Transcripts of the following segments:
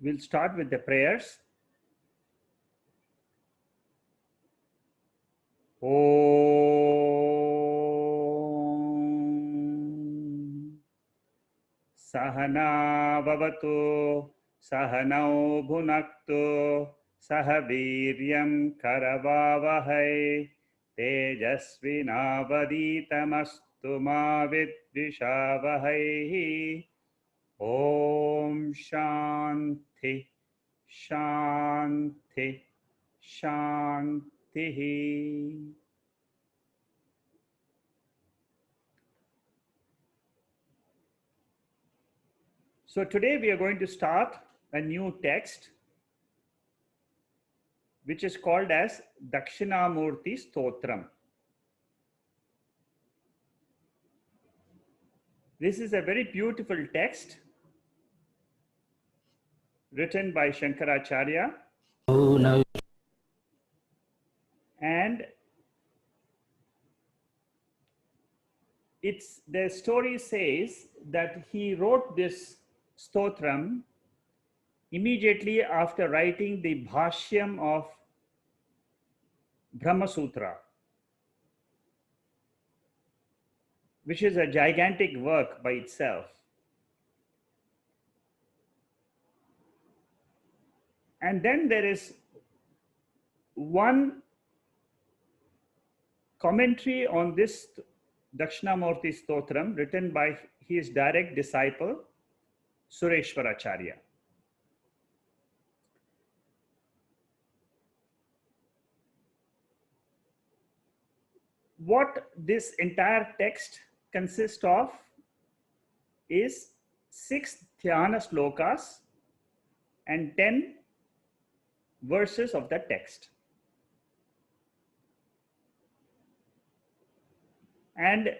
we'll start with the prayers. Om Sahana Bhavatu Sahanau Bhunaktu Sahaviryam Karavavahai Tejasvinavaditamastu ma vidvishavahai. Om Shanti Shanti Shanti. So today we are going to start a new text which is called as Dakshinamurthy Stotram. This is a very beautiful text written by Shankaracharya. Oh, no. And the story says that he wrote this stotram immediately after writing the Bhashyam of Brahma Sutra, which is a gigantic work by itself. And then there is one commentary on this Dakshinamurthy Stotram written by his direct disciple, Sureshwaracharya. What this entire text consists of is 6 Dhyana slokas and 10 verses of the text. And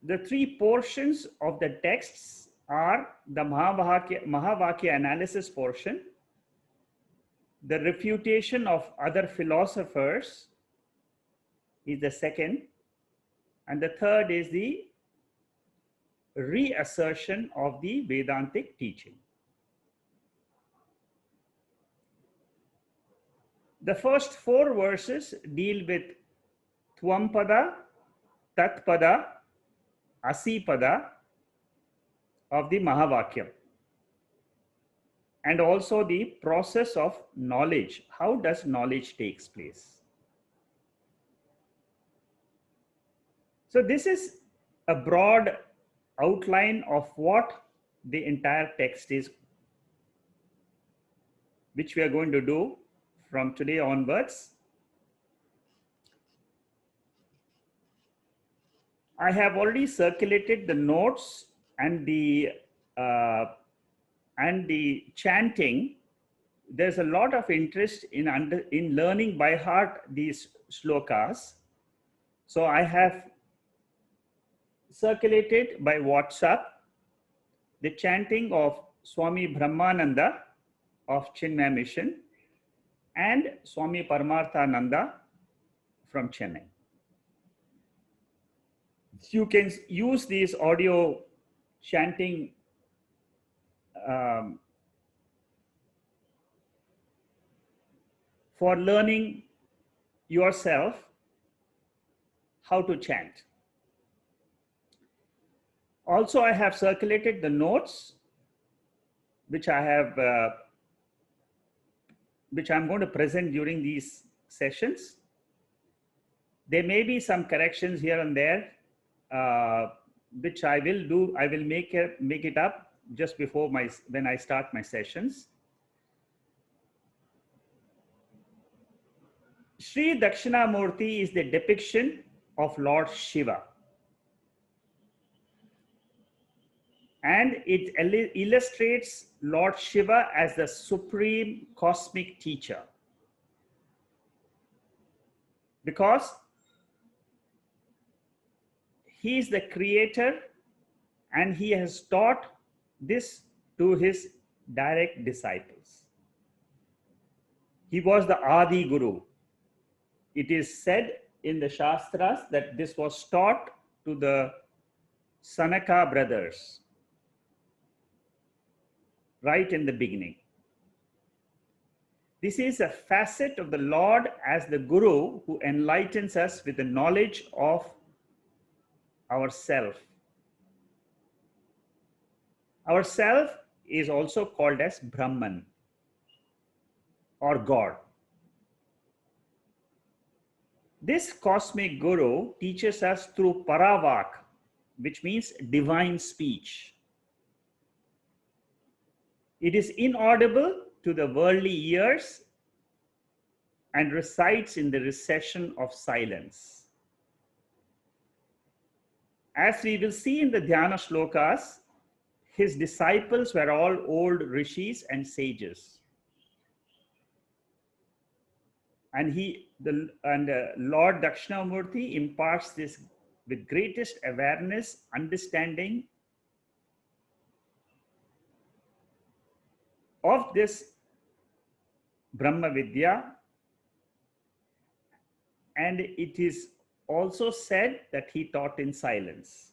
the 3 portions of the texts are the Mahavakya analysis portion, the refutation of other philosophers is the second, and the third is the reassertion of the Vedantic teaching. The first 4 verses deal with Tvampada, Tatpada, Asipada of the Mahavakyam, and also the process of knowledge. How does knowledge takes place? So this is a broad outline of what the entire text is, which we are going to do from today onwards. I have already circulated the notes and the chanting. There's a lot of interest in learning by heart these slokas. So I have circulated by WhatsApp the chanting of Swami Brahmananda of Chinmaya Mission and Swami Paramarthananda from Chennai. You can use these audio chanting for learning yourself how to chant. Also, I have circulated the notes, which I'm going to present during these sessions. There may be some corrections here and there, which I will do. I will make it up just before when I start my sessions. Sri Dakshinamurthy is the depiction of Lord Shiva, and it illustrates Lord Shiva as the supreme cosmic teacher, because he is the creator and he has taught this to his direct disciples. He was the Adi Guru. It is said in the Shastras that this was taught to the Sanaka brothers right in the beginning. This is a facet of the Lord as the Guru who enlightens us with the knowledge of ourself. Ourself is also called as Brahman or God. This cosmic Guru teaches us through Paravak, which means divine speech. It is inaudible to the worldly ears and resides in the recession of silence. As we will see in the Dhyana shlokas, his disciples were all old rishis and sages. And Lord Dakshinamurthy imparts this with greatest awareness, understanding of this Brahma Vidya. And it is also said that he taught in silence.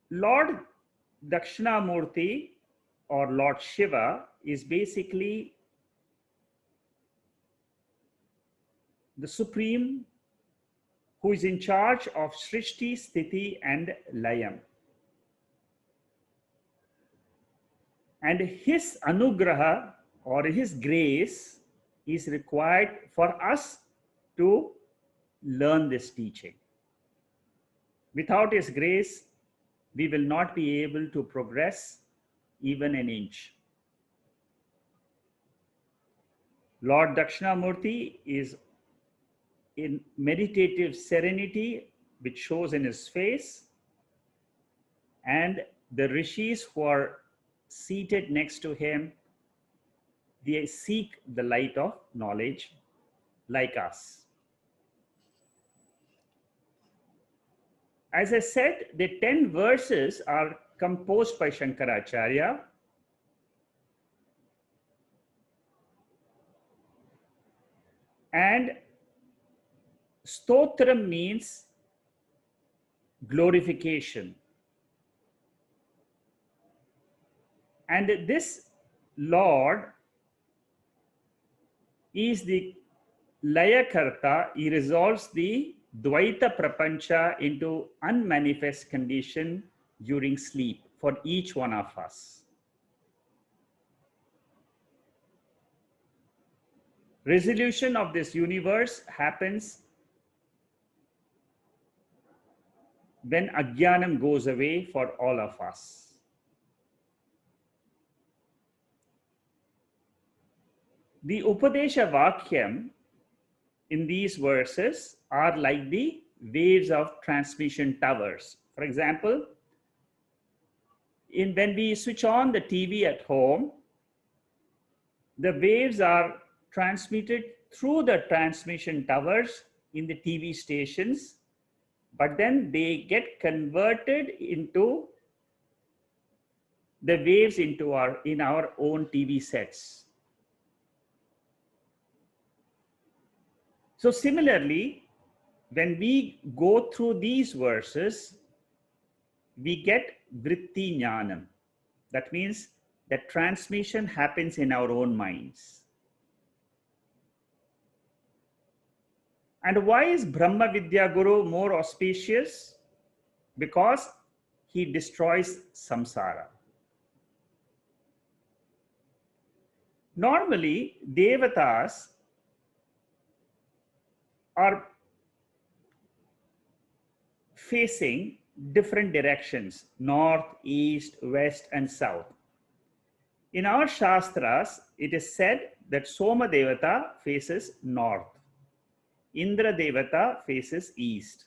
Lord Dakshinamurthy or Lord Shiva is basically the supreme who is in charge of Srishti, Sthiti and Layam. And his anugraha or his grace is required for us to learn this teaching. Without his grace, we will not be able to progress even an inch. Lord Dakshinamurthy is in meditative serenity, which shows in his face, and the rishis who are seated next to him, they seek the light of knowledge like us. As I said, the 10 verses are composed by Shankaracharya. And Stotram means glorification. And this Lord is the Layakarta. He resolves the Dvaita Prapancha into unmanifest condition during sleep for each one of us. Resolution of this universe happens when Ajnanam goes away for all of us. The Upadesha Vakyam in these verses are like the waves of transmission towers. For example, when we switch on the TV at home, the waves are transmitted through the transmission towers in the TV stations, but then they get converted into the waves in our own TV sets. So similarly, when we go through these verses, we get vritti jnanam. That means that transmission happens in our own minds. And why is Brahma Vidya Guru more auspicious? Because he destroys samsara. Normally, devatas are facing different directions, north, east, west, and south. In our Shastras, it is said that Soma Devata faces north, Indra Devata faces east,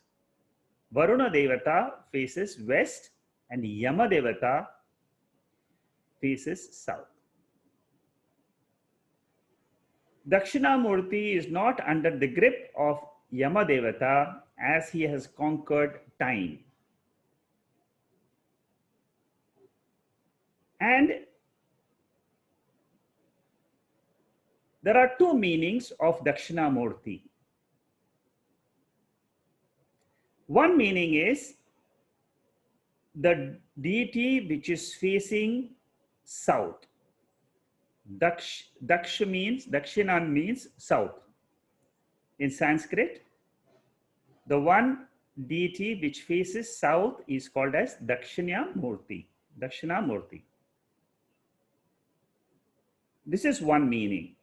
Varuna Devata faces west, and Yama Devata faces south. Dakshinamurthy is not under the grip of Yama Devata as he has conquered time. And there are two meanings of Dakshinamurthy. One meaning is the deity which is facing south. Dakshina means south. In Sanskrit, the one deity which faces south is called as Dakshinamurthy. Dakshinamurthy. This is one meaning.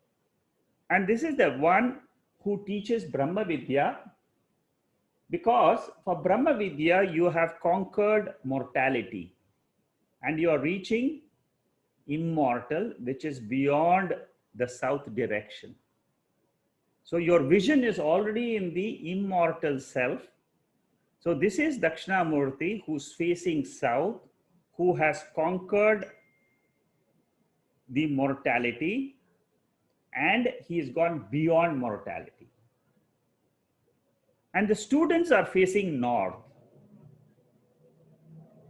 And this is the one who teaches Brahma Vidya, because for Brahma Vidya you have conquered mortality and you are reaching immortal, which is beyond the south direction. So your vision is already in the immortal self. So this is Dakshinamurthy who's facing south, who has conquered the mortality and he has gone beyond mortality. And the students are facing north.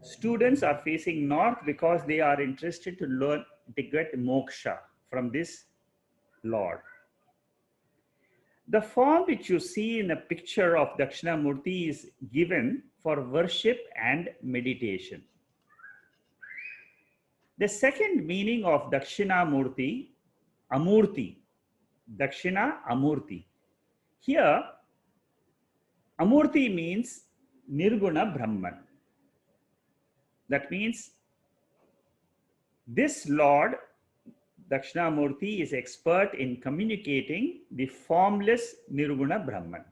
Students are facing north because they are interested to learn, to get moksha from this Lord. The form which you see in a picture of Dakshinamurthy is given for worship and meditation. The second meaning of Dakshinamurthy, Amurti, Dakshina Amurti. Here, Amurti means Nirguna Brahman. That means this Lord, Dakshinamurthy, is expert in communicating the formless Nirguna Brahman.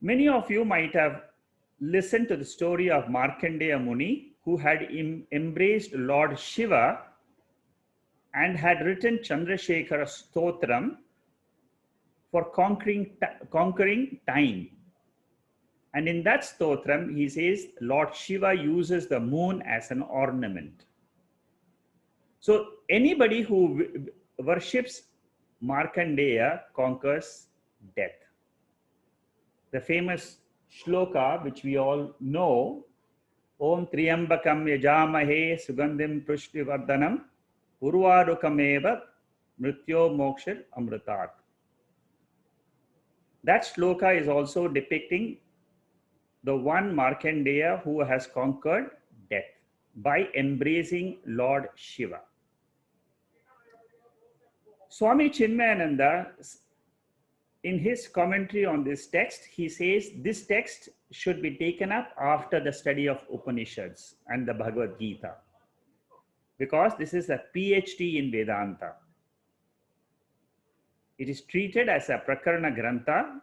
Many of you might have listened to the story of Markandeya Muni, who had embraced Lord Shiva and had written Chandrasekhara Stotram for conquering time. And in that Stotram, he says Lord Shiva uses the moon as an ornament. So anybody who worships Markandeya conquers death. The famous shloka, which we all know, Om Triyambakam Yajamahe Sugandhim Pushtivardhanam Urvarukameva Mrityo Mokshir Amritat. That shloka is also depicting the one Markandeya who has conquered death by embracing Lord Shiva. Swami Chinmayananda, in his commentary on this text, he says this text should be taken up after the study of Upanishads and the Bhagavad Gita, because this is a PhD in Vedanta. It is treated as a Prakarana Grantha,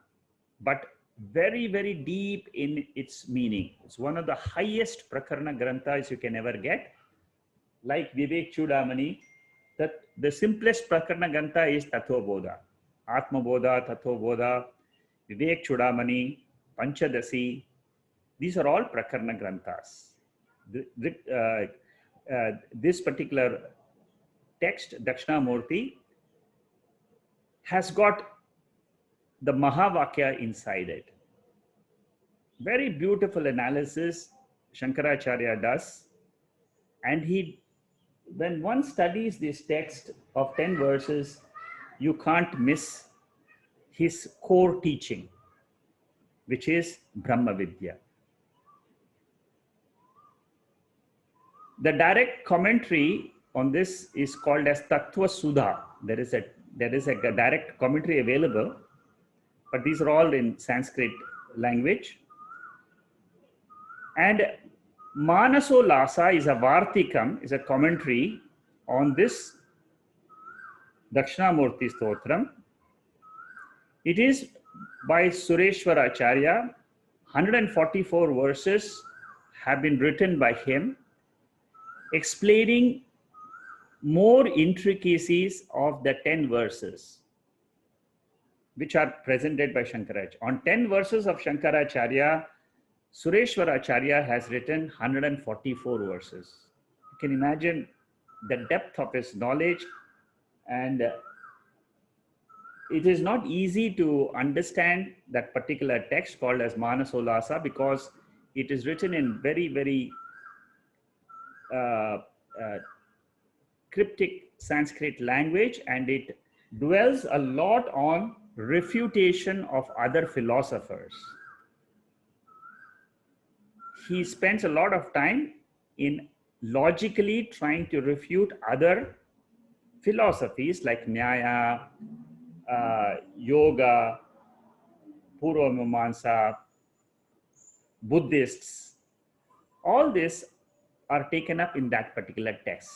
but very, very deep in its meaning. It's one of the highest Prakarana Granthas you can ever get. Like Vivek Chudamani, that the simplest Prakarana Grantha is Tattva Bodha. Atma Bodha, Tattva Bodha, Vivek Chudamani, Panchadasi. These are all Prakarana Granthas. This particular text, Dakshinamurthy, has got the Mahavakya inside it. Very beautiful analysis Shankaracharya does. And when one studies this text of 10 verses, you can't miss his core teaching, which is Brahma Vidya. The direct commentary on this is called as Tattva Sudha. There is a direct commentary available, but these are all in Sanskrit language. And Manaso Lasa is a Vartikam, is a commentary on this Dakshinamurthy Stotram. It is by Sureshwara Acharya. 144 verses have been written by him, explaining more intricacies of the 10 verses which are presented by Shankaracharya. On 10 verses of Shankaracharya, Sureshwara Acharya has written 144 verses. You can imagine the depth of his knowledge, and it is not easy to understand that particular text called as Manasolasa, because it is written in very, very cryptic Sanskrit language, and it dwells a lot on refutation of other philosophers. he spends a lot of time in logically trying to refute other philosophies like Nyaya, Yoga, Purva Mimamsa, Buddhists. All this are taken up in that particular text.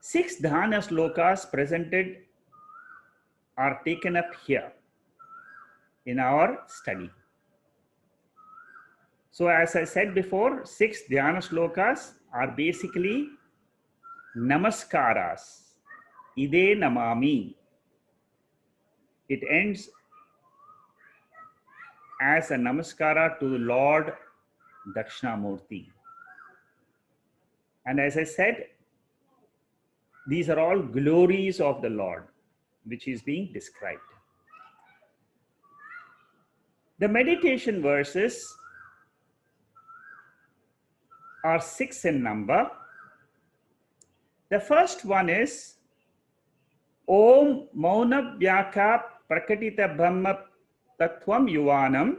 6 dhyana slokas presented are taken up here in our study. So as I said before, 6 dhyana slokas are basically namaskaras. Ide namami. It ends as a namaskara to Lord Dakshinamurthy. And as I said, these are all glories of the Lord, which is being described. The meditation verses are 6 in number. The first one is Om Mauna Vyaka Prakatita Brahma Tattvam Yuvanam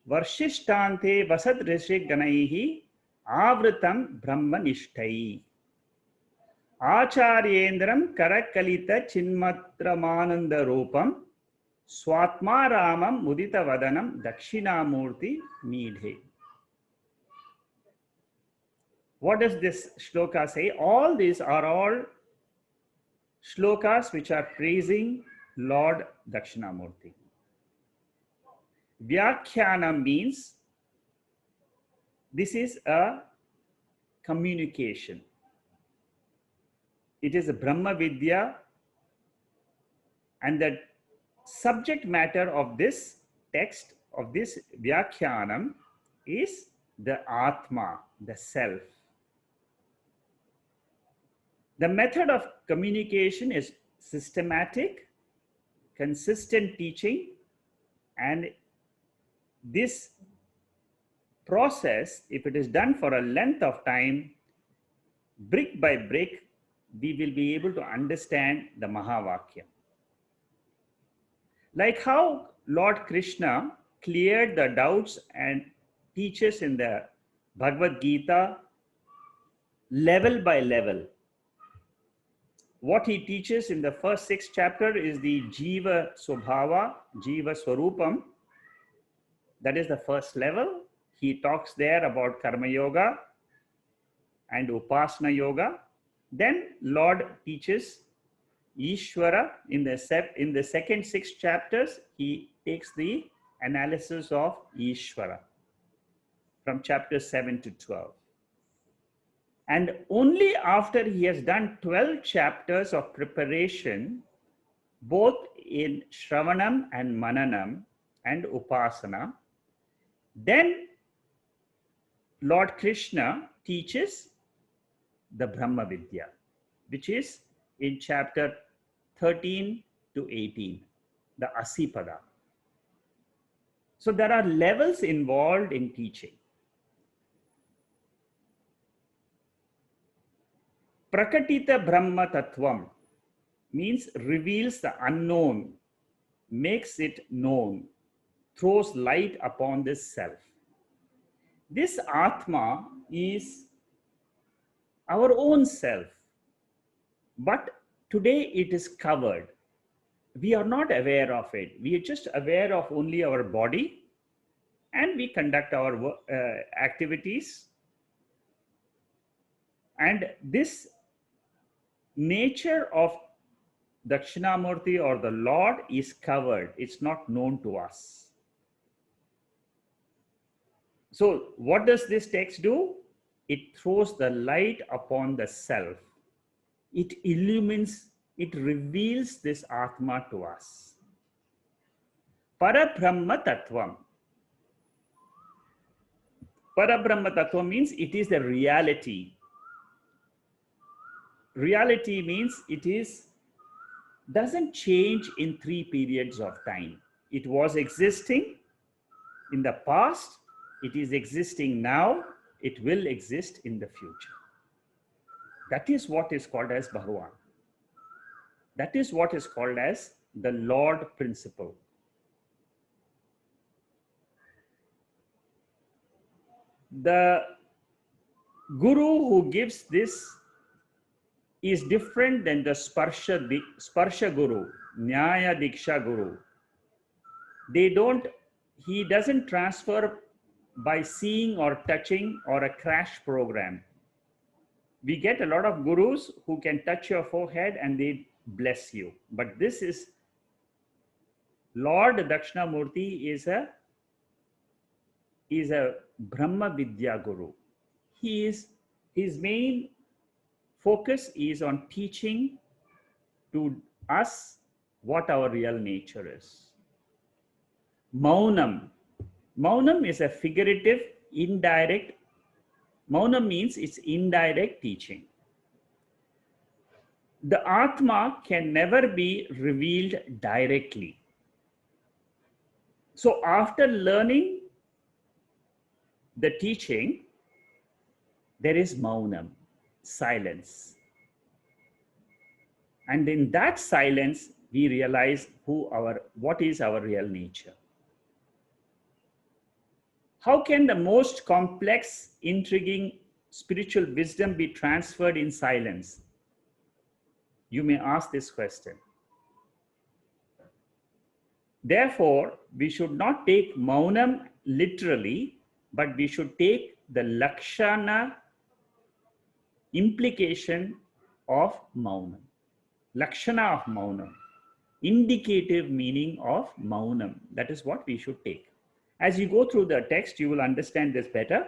Varshishtante Vasad Rishi Ganaihi Avritam Brahma Nishtai Acharyendram Karakalita Chinmatramananda Rupam Swatma Ramam Mudita Vadanam Dakshinamurthy Meedhe. What does this shloka say? All these are all shlokas which are praising Lord Dakshinamurthy. Vyakhyana means this is a communication. It is a Brahma Vidya, and the subject matter of this text, of this Vyakhyanam, is the Atma, the self. The method of communication is systematic, consistent teaching, and this process, if it is done for a length of time, brick by brick, we will be able to understand the Mahavakya. Like how Lord Krishna cleared the doubts and teaches in the Bhagavad Gita level by level. What he teaches in the first 6 chapters is the Jiva Swabhava, Jiva Swarupam. That is the first level. He talks there about Karma Yoga and Upasana Yoga. Then Lord teaches Ishvara in the second 6 chapters. He takes the analysis of Ishvara from chapters 7 to 12. And only after he has done 12 chapters of preparation, both in Shravanam and Mananam and Upasana, then Lord Krishna teaches the Brahma Vidya, which is in chapter 13 to 18, the Asipada. So there are levels involved in teaching. Prakatita Brahma Tattvam means reveals the unknown, makes it known, throws light upon this self. This Atma is our own self, but today it is covered. We are not aware of it. We are just aware of only our body, and we conduct our activities. And this nature of Dakshinamurthy or the Lord is covered. It's not known to us. So what does this text do? It throws the light upon the self. It illumines, it reveals this Atma to us. Parabrahma Tattvam. Parabrahma Tattvam means it is the reality. Reality means it doesn't change in 3 periods of time. It was existing in the past, it is existing now, it will exist in the future. That is what is called as Bhagavan. That is what is called as the Lord principle. the guru who gives this is different than the sparsha guru, nyaya diksha guru. He doesn't transfer by seeing or touching or a crash program. We get a lot of gurus who can touch your forehead and they bless you. But this is Lord Dakshinamurthy is a Brahma Vidya Guru. His main focus is on teaching to us what our real nature is. Maunam. Maunam is a figurative, indirect. Maunam means it's indirect teaching. The Atma can never be revealed directly. So after learning the teaching, there is Maunam, silence. And in that silence, we realize what is our real nature. How can the most complex, intriguing spiritual wisdom be transferred in silence? You may ask this question. Therefore, we should not take Maunam literally, but we should take the Lakshana implication of Maunam. Lakshana of Maunam. Indicative meaning of Maunam. That is what we should take. As you go through the text, you will understand this better.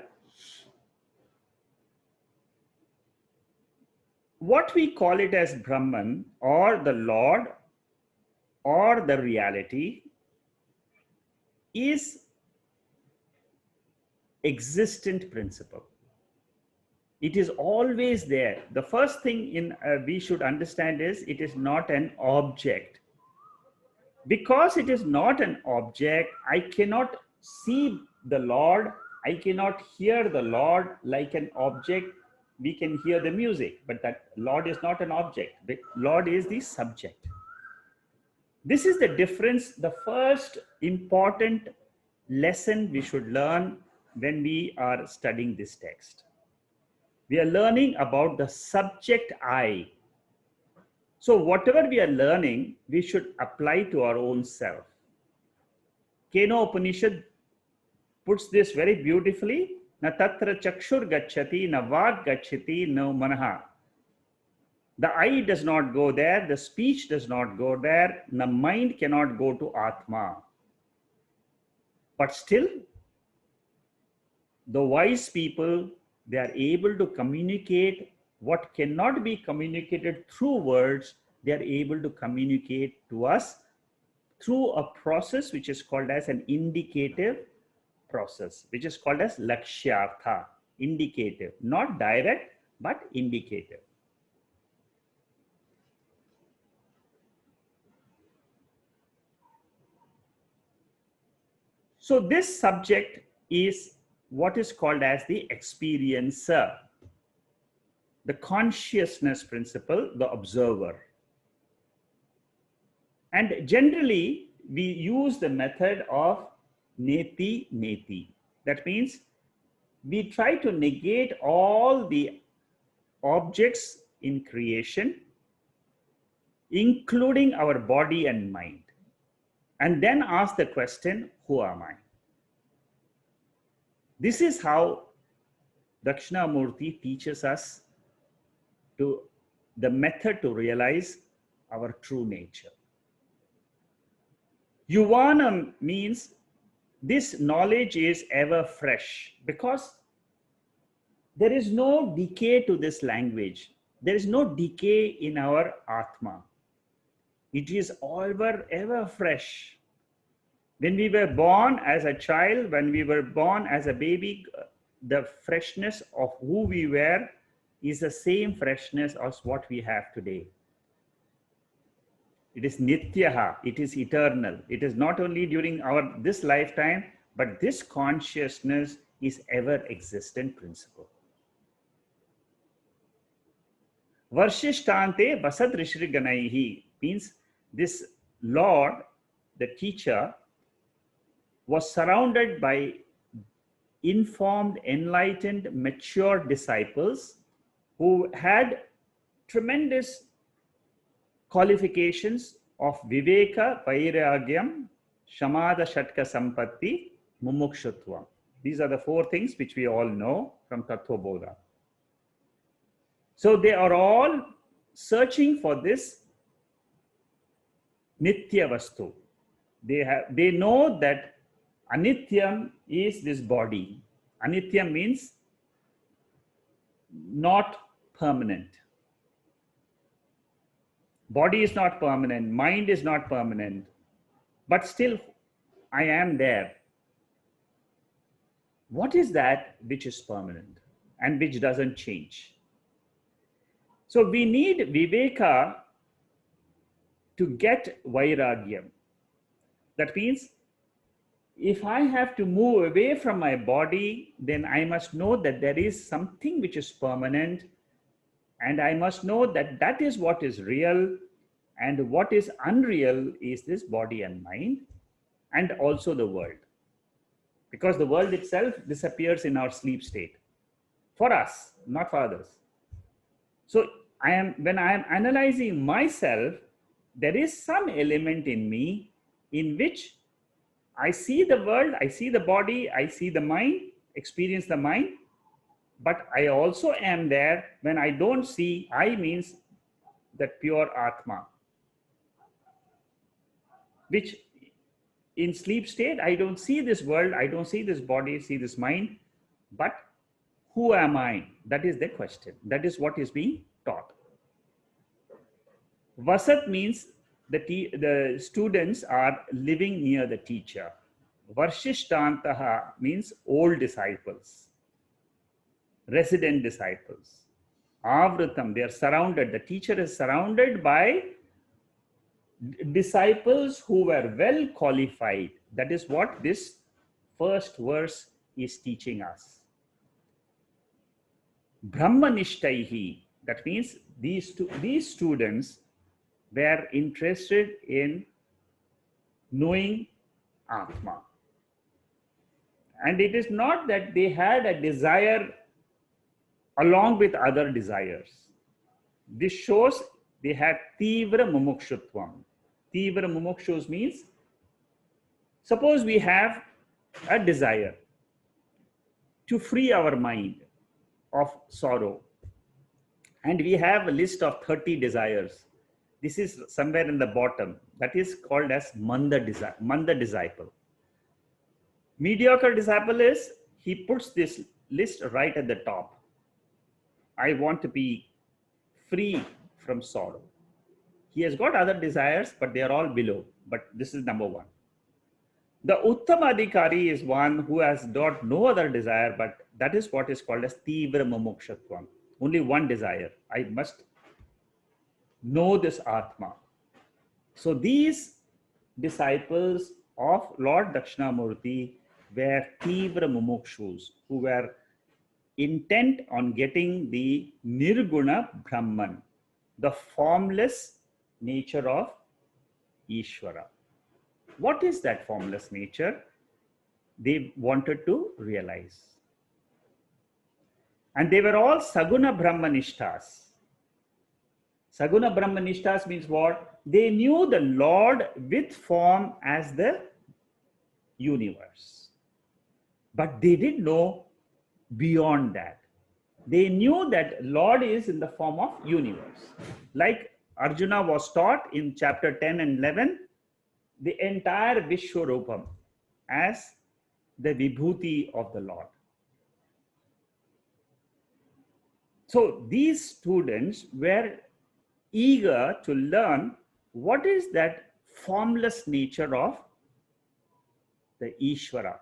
What we call it as Brahman or the Lord or the reality is existent principle. It is always there. The first thing we should understand is it is not an object. Because it is not an object, I cannot see the Lord, I cannot hear the Lord like an object. We can hear the music, but that Lord is not an object. The Lord is the subject. This is the difference, the first important lesson we should learn when we are studying this text. We are learning about the subject I. So whatever we are learning, we should apply to our own self. Keno Upanishad puts this very beautifully. Na Taitra chakshur gacchati, na vag gacchati, no manaha. The eye does not go there, the speech does not go there, the mind cannot go to Atma. But still, the wise people, they are able to communicate what cannot be communicated through words. They are able to communicate to us through a process which is called as an indicative process, which is called as lakshyartha, indicative, not direct, but indicative. So this subject is what is called as the experiencer, the consciousness principle, the observer. And generally, we use the method of neti neti. That means we try to negate all the objects in creation, including our body and mind, and then ask the question, who am I? This is how Dakshinamurthy teaches us the method to realize our true nature. Yuvanam means this knowledge is ever fresh, because there is no decay to this language. There is no decay in our Atma. It is ever fresh. When we were born as a child, when we were born as a baby, the freshness of who we were is the same freshness as what we have today. It is nityaha, it is eternal. It is not only during this lifetime, but this consciousness is ever existent principle. Varshishtante vasat rishriganaihi means this Lord, the teacher, was surrounded by informed, enlightened, mature disciples who had tremendous qualifications of Viveka, Vairagyam, Shamada, Shatka, Sampatti, Mumukshutvam. These are the four things which we all know from Tattva Bodha. So they are all searching for this Nitya Vastu. They know that Anityam is this body. Anityam means not permanent. Body is not permanent, mind is not permanent, but still I am there. What is that which is permanent and which doesn't change? So we need Viveka to get Vairagyam. That means if I have to move away from my body, then I must know that there is something which is permanent, and I must know that that is what is real, and what is unreal is this body and mind, and also the world. Because the world itself disappears in our sleep state. For us, not for others. So when I am analyzing myself, there is some element in me in which I see the world, I see the body, I see the mind, experience the mind, but I also am there when I don't see. I means that pure Atma, which in sleep state, I don't see this world, I don't see this body, see this mind, but who am I? That is the question. That is what is being taught. Vasat means the students are living near the teacher. Varshishtantaha means old disciples, resident disciples. Avritam, they are surrounded. The teacher is surrounded by disciples who were well qualified. That is what this first verse is teaching us. Brahmanishtaihi, that means these students were interested in knowing Atma. And it is not that they had a desire along with other desires. This shows they had Tivra Mumukshutvam. Tivra Mumukshus means, suppose we have a desire to free our mind of sorrow, and we have a list of 30 desires. This is somewhere in the bottom. That is called as Manda disciple. Mediocre disciple is, he puts this list right at the top. I want to be free from sorrow. He has got other desires, but they are all below. But this is number one. The Uttama Adhikari is one who has got no other desire, but that is what is called as Tivra Mumukshatvam. Only one desire. I must know this Atma. So these disciples of Lord Dakshinamurthy were Tivra Mumukshus, who were intent on getting the Nirguna Brahman, the formless nature of Ishvara. What is that formless nature? They wanted to realize. And they were all Saguna Brahmanishtas. Saguna Brahmanishtas means what? They knew the Lord with form as the universe. But they didn't know beyond that. They knew that Lord is in the form of universe. Like Arjuna was taught in chapter 10 and 11, the entire Vishwarupam as the Vibhuti of the Lord. So these students were eager to learn what is that formless nature of the Ishvara.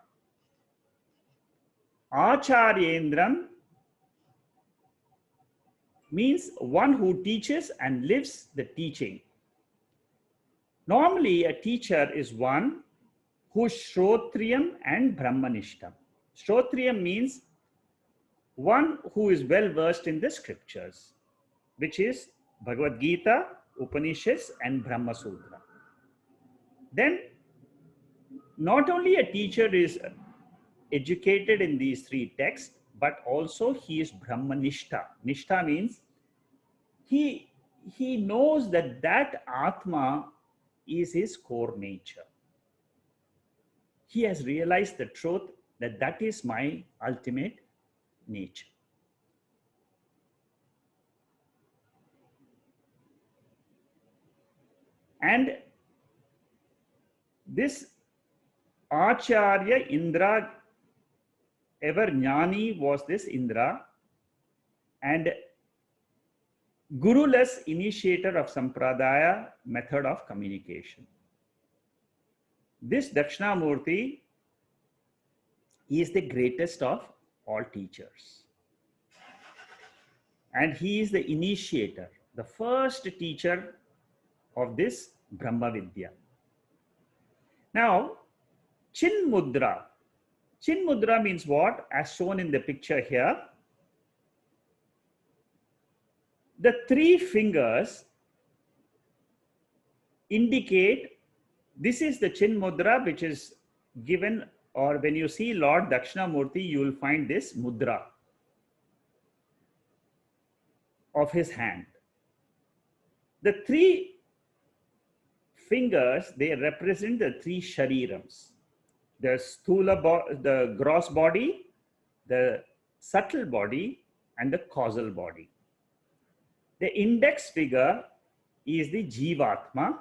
Acharyendram means one who teaches and lives the teaching. Normally, a teacher is one who is Shrotriyam and Brahmanishtam. Shrotriyam means one who is well versed in the scriptures, which is Bhagavad Gita, Upanishads, and Brahma Sutra. Then, not only a teacher is educated in these three texts, but also he is Brahmanishta. Nishta means he knows that that Atma is his core nature. He has realized the truth that that is my ultimate nature. And this Acharya Indra, ever Jnani was this Indra, and guruless initiator of Sampradaya method of communication. This Dakshinamurthy is the greatest of all teachers. And he is the initiator, the first teacher of this Brahma Vidya. Now, Chin Mudra. Chin Mudra means what? As shown in the picture here. The three fingers indicate this is the Chin Mudra, which is given, or when you see Lord Dakshinamurthy, you will find this mudra of his hand. The three fingers, they represent the three sharirams. The sthula, the gross body, the subtle body, and the causal body. The index finger is the Jivatma,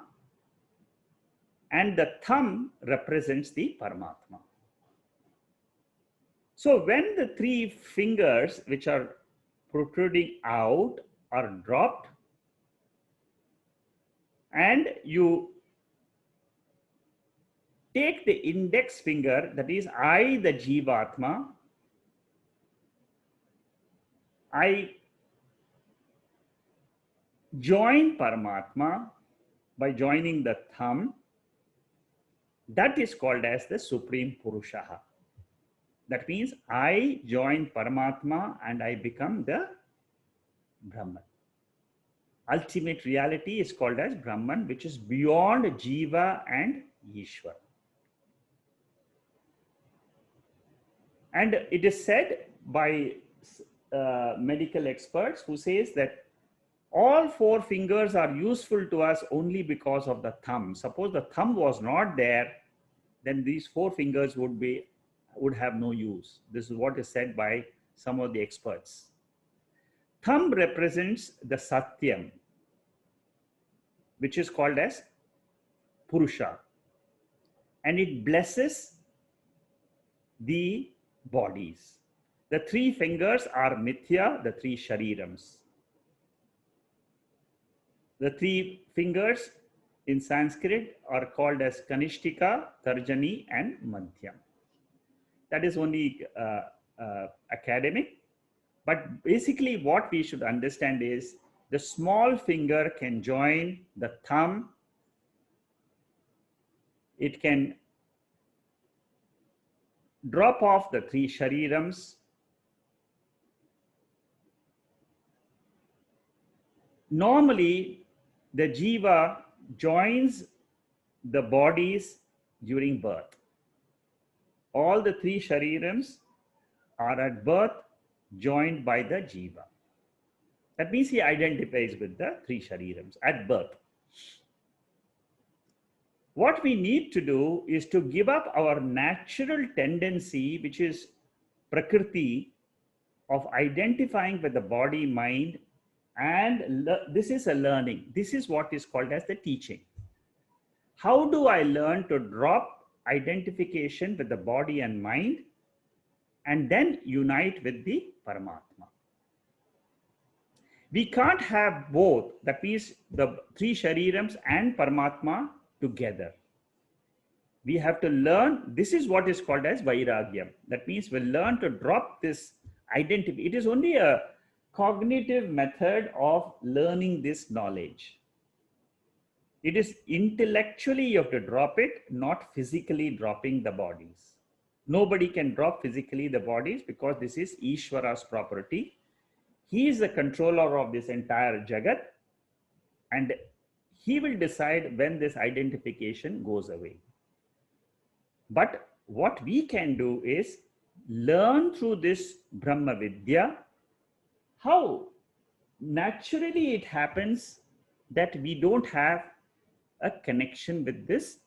and the thumb represents the Paramatma. So when the three fingers which are protruding out are dropped, and you take the index finger, that is I, the Jivatma, I join Paramatma by joining the thumb. That is called as the Supreme Purusha. That means I join Paramatma and I become the Brahman. Ultimate reality is called as Brahman, which is beyond Jiva and Ishwar. And it is said by medical experts who says that all four fingers are useful to us only because of the thumb. Suppose the thumb was not there, then these four fingers would have no use. This is what is said by some of the experts. Thumb represents the Satyam, which is called as Purusha, and it blesses the bodies. The three fingers are Mithya, the three Sharirams. The three fingers in Sanskrit are called as Kanishtika, Tarjani, and Madhyam. That is only academic. But basically what we should understand is the small finger can join the thumb. It can drop off the three Sharirams. Normally, the Jiva joins the bodies during birth. All the three Sharirams are at birth joined by the Jiva. That means he identifies with the three Sharirams at birth. What we need to do is to give up our natural tendency, which is Prakriti, of identifying with the body, mind, and this is a learning. This is what is called as the teaching. How do I learn to drop identification with the body and mind and then unite with the Paramatma? We can't have both, that means the three Sharirams and Paramatma together. We have to learn, this is what is called as Vairagyam. That means we'll learn to drop this identity. It is only a cognitive method of learning this knowledge. It is intellectually you have to drop it, not physically dropping the bodies. Nobody can drop physically the bodies because this is Ishvara's property. He is the controller of this entire Jagat, and he will decide when this identification goes away. But what we can do is learn through this Brahma Vidya, how naturally it happens that we don't have a connection with this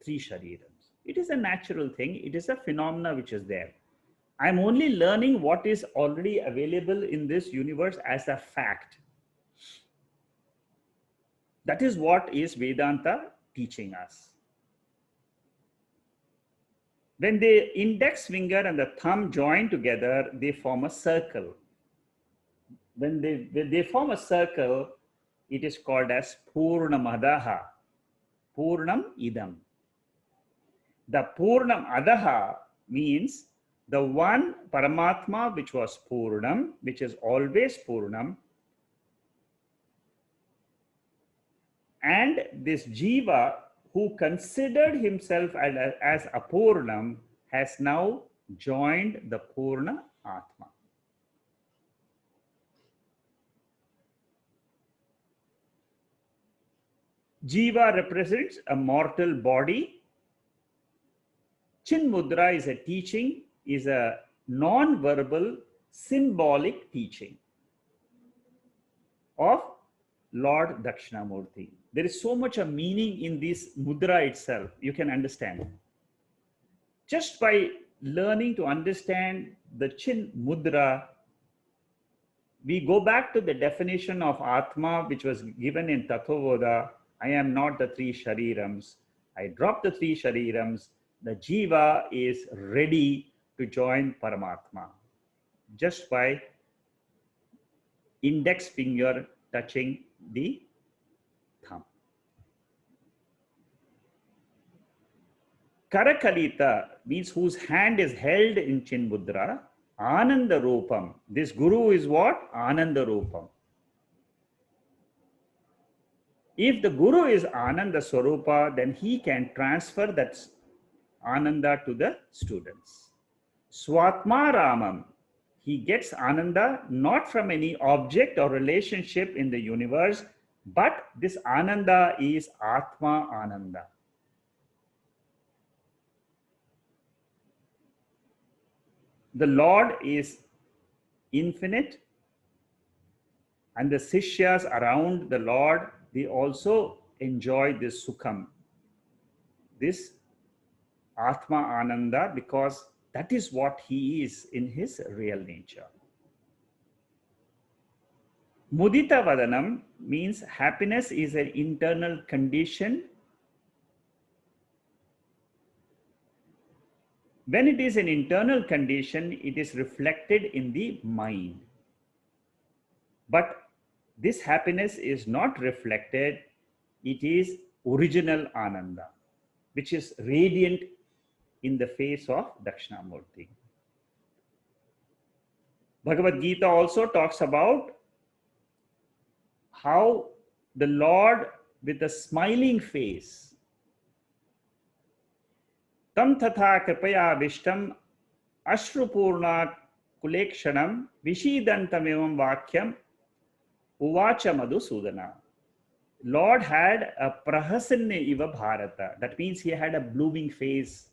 three sharirams. It is a natural thing. It is a phenomena which is there. I'm only learning what is already available in this universe as a fact. That is what is Vedanta teaching us. When the index finger and the thumb join together, they form a circle. When they form a circle, it is called as Purnamadaha, Purnam Idam. The Purnam Adaha means the one Paramatma which was Purnam, which is always Purnam, and this Jiva who considered himself as Apurnam has now joined the Purna Atma. Jiva represents a mortal body. Chin Mudra is a teaching, is a non-verbal, symbolic teaching of Lord Dakshinamurthy. There is so much of meaning in this mudra itself, you can understand. Just by learning to understand the Chin Mudra, we go back to the definition of Atma, which was given in Tathovoda. I am not the three sharirams. I drop the three sharirams. The Jiva is ready to join Paramatma just by index finger touching the thumb. Karakalita means whose hand is held in Chin Mudra. Ananda Rupam. This Guru is what? Ananda Rupam. If the Guru is Ananda Swarupa, then he can transfer that Ananda to the students. Swatma Ramam. He gets Ananda not from any object or relationship in the universe, but this Ananda is Atma Ananda. The Lord is infinite, and the Sishyas around the Lord, they also enjoy this Sukham, this Atma Ananda, because that is what he is in his real nature. Mudita Vadanam means happiness is an internal condition. When it is an internal condition, it is reflected in the mind. But this happiness is not reflected, it is original Ananda, which is radiant in the face of Dakshinamurthy. Bhagavad Gita also talks about how the Lord with a smiling face, tam tatha kripaya vishtam ashrupurna kulekshanam vishidantamevam vakyam uvacha madhusudana. Lord had a prahasanne iva bharata. That means he had a blooming face.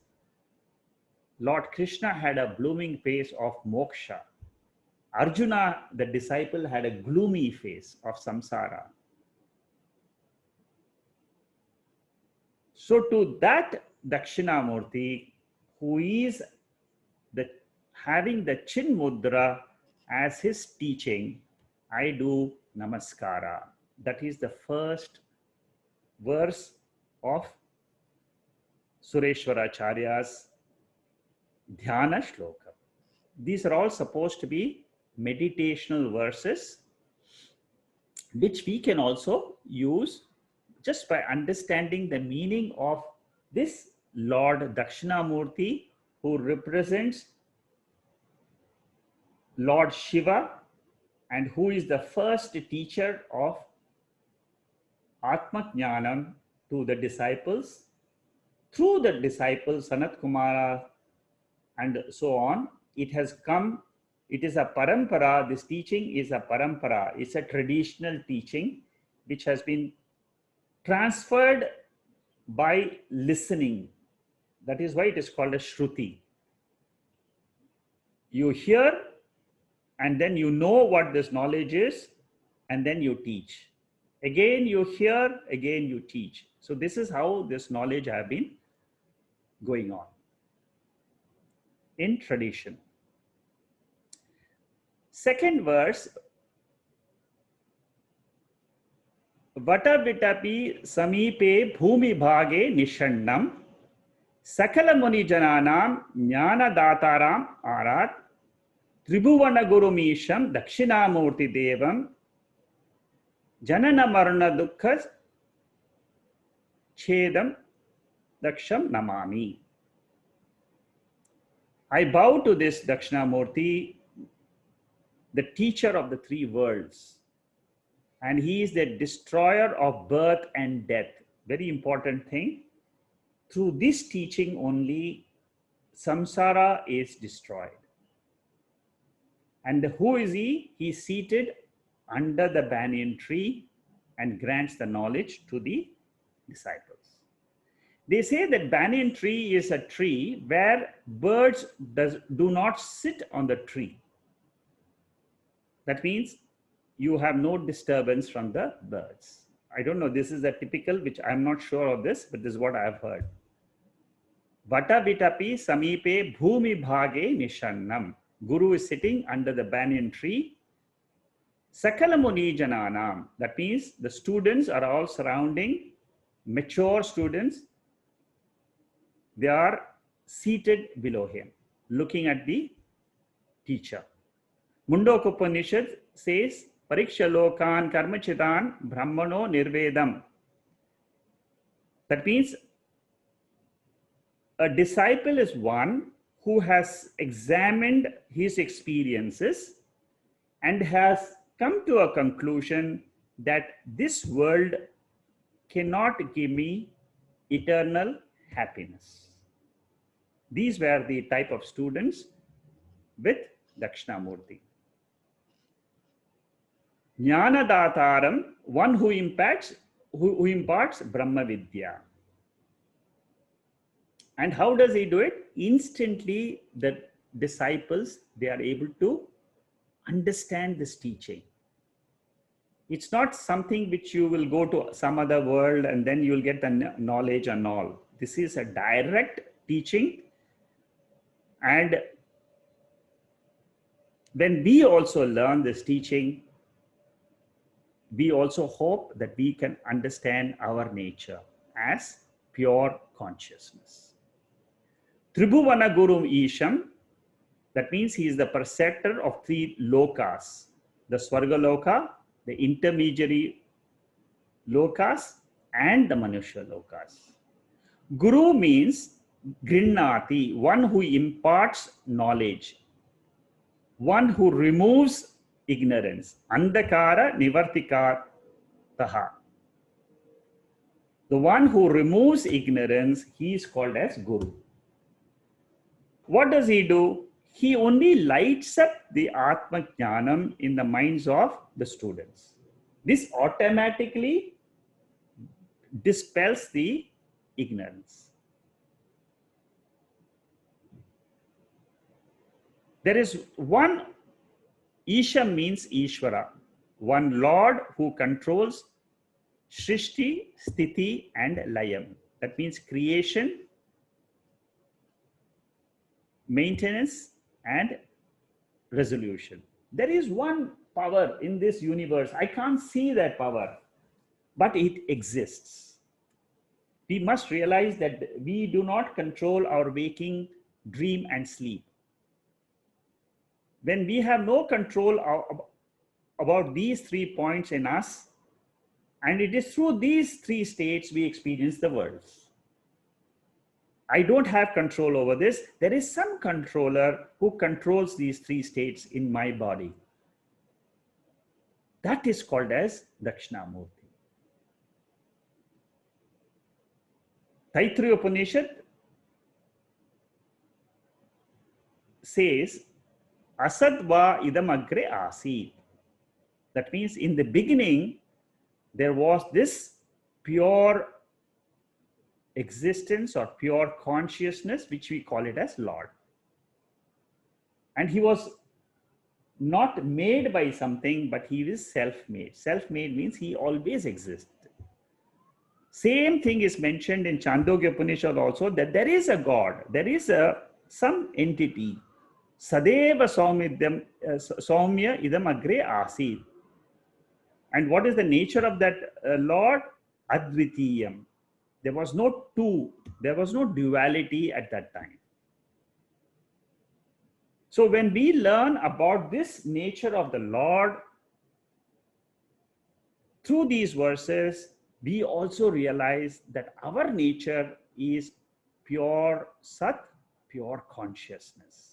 Lord Krishna had a blooming face of moksha. Arjuna, the disciple, had a gloomy face of samsara. So to that Dakshinamurthy, who is having the Chin Mudra as his teaching, I do Namaskara. That is the first verse of Sureshwaracharya's Dhyana Shloka. These are all supposed to be meditational verses, which we can also use just by understanding the meaning of this Lord Dakshinamurthy, who represents Lord Shiva and who is the first teacher of Atma Jnanam to the disciples. Through the disciples, Sanat Kumara and so on, it has come, it is a parampara, this teaching is a parampara, it's a traditional teaching which has been transferred by listening. That is why it is called a Shruti. You hear, and then you know what this knowledge is, and then you teach. Again, you hear, again, you teach. So this is how this knowledge have been going on in tradition. Second verse, Vatavitapi Samipe Bhumi Bhage Nishannam Sakala Muni Jananam Jnana Dataram Arat Tribhuvana Gurumisham Dakshinamurthy Devam Janana Marana Dukkhas Chedam Daksham Namami. I bow to this Dakshinamurthy, the teacher of the three worlds, and he is the destroyer of birth and death. Very important thing. Through this teaching only, samsara is destroyed. And who is he? He is seated under the banyan tree and grants the knowledge to the disciples. They say that banyan tree is a tree where birds do not sit on the tree. That means you have no disturbance from the birds. I don't know, this is a typical, which I'm not sure of this, but this is what I have heard. Vata vitapi samipe bhumi bhage nishannam. Guru is sitting under the banyan tree. Sakala muni jananam. That means the students are all surrounding, mature students. They are seated below him, looking at the teacher. Mundok Upanishad says, Pariksha lokan karmachitan brahmano nirvedam. That means a disciple is one who has examined his experiences and has come to a conclusion that this world cannot give me eternal happiness. These were the type of students with Dakshinamurthy. Jnana Dataram, one who imparts Brahma Vidya. And how does he do it? Instantly, the disciples, they are able to understand this teaching. It's not something which you will go to some other world and then you will get the knowledge and all. This is a direct teaching. And when we also learn this teaching, we also hope that we can understand our nature as pure consciousness. Tribhuvana Guru Isham, that means he is the preceptor of three lokas, the Swarga Loka, the intermediary lokas, and the Manusha lokas. Guru means Grinnati, one who imparts knowledge, one who removes ignorance. Andhakara Nivartika Taha. The one who removes ignorance, he is called as Guru. What does he do? He only lights up the Atma Jnanam in the minds of the students. This automatically dispels the ignorance. There is one, Isha means Ishvara, one Lord who controls Shrishti, Sthiti and Layam. That means creation, maintenance and resolution. There is one power in this universe. I can't see that power, but it exists. We must realize that we do not control our waking, dream and sleep. When we have no control about these 3 points in us, and it is through these 3 states we experience the world. I don't have control over this. There is some controller who controls these 3 states in my body. That is called as Dakshinamurthy. Taitra Upanishad says, Asadva idam agre asit. That means in the beginning, there was this pure existence or pure consciousness, which we call it as Lord. And he was not made by something, but he is self-made. Self-made means he always exists. Same thing is mentioned in Chandogya Upanishad also, that there is a God, there is some entity. Sadeva Saumya idam agre asid. And what is the nature of that Lord? Advitiyam. There was no two, there was no duality at that time. So when we learn about this nature of the Lord through these verses, we also realize that our nature is pure Sat, pure consciousness.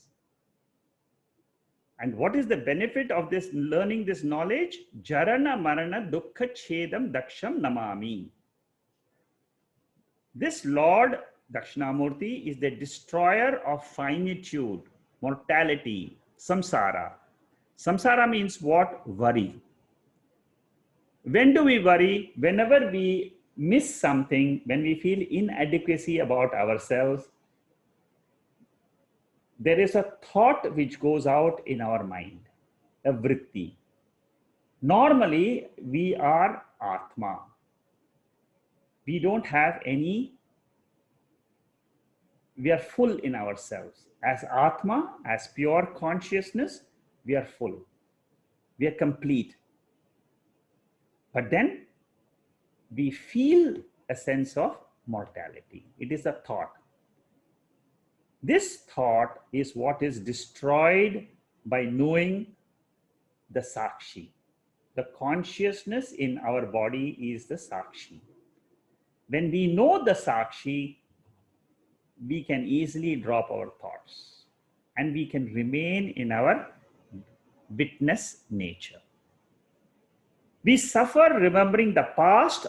And what is the benefit of this learning this knowledge? Jarana Marana Dukkha Chedam Daksham Namami. This Lord Dakshinamurthy is the destroyer of finitude, mortality, samsara. Samsara means what? Worry. When do we worry? Whenever we miss something, when we feel inadequacy about ourselves, there is a thought which goes out in our mind, a vritti. Normally, we are Atma. We don't have any, we are full in ourselves. As Atma, as pure consciousness, we are full. We are complete. But then we feel a sense of mortality. It is a thought. This thought is what is destroyed by knowing the Sakshi. The consciousness in our body is the Sakshi. When we know the Sakshi, we can easily drop our thoughts and we can remain in our witness nature. We suffer remembering the past,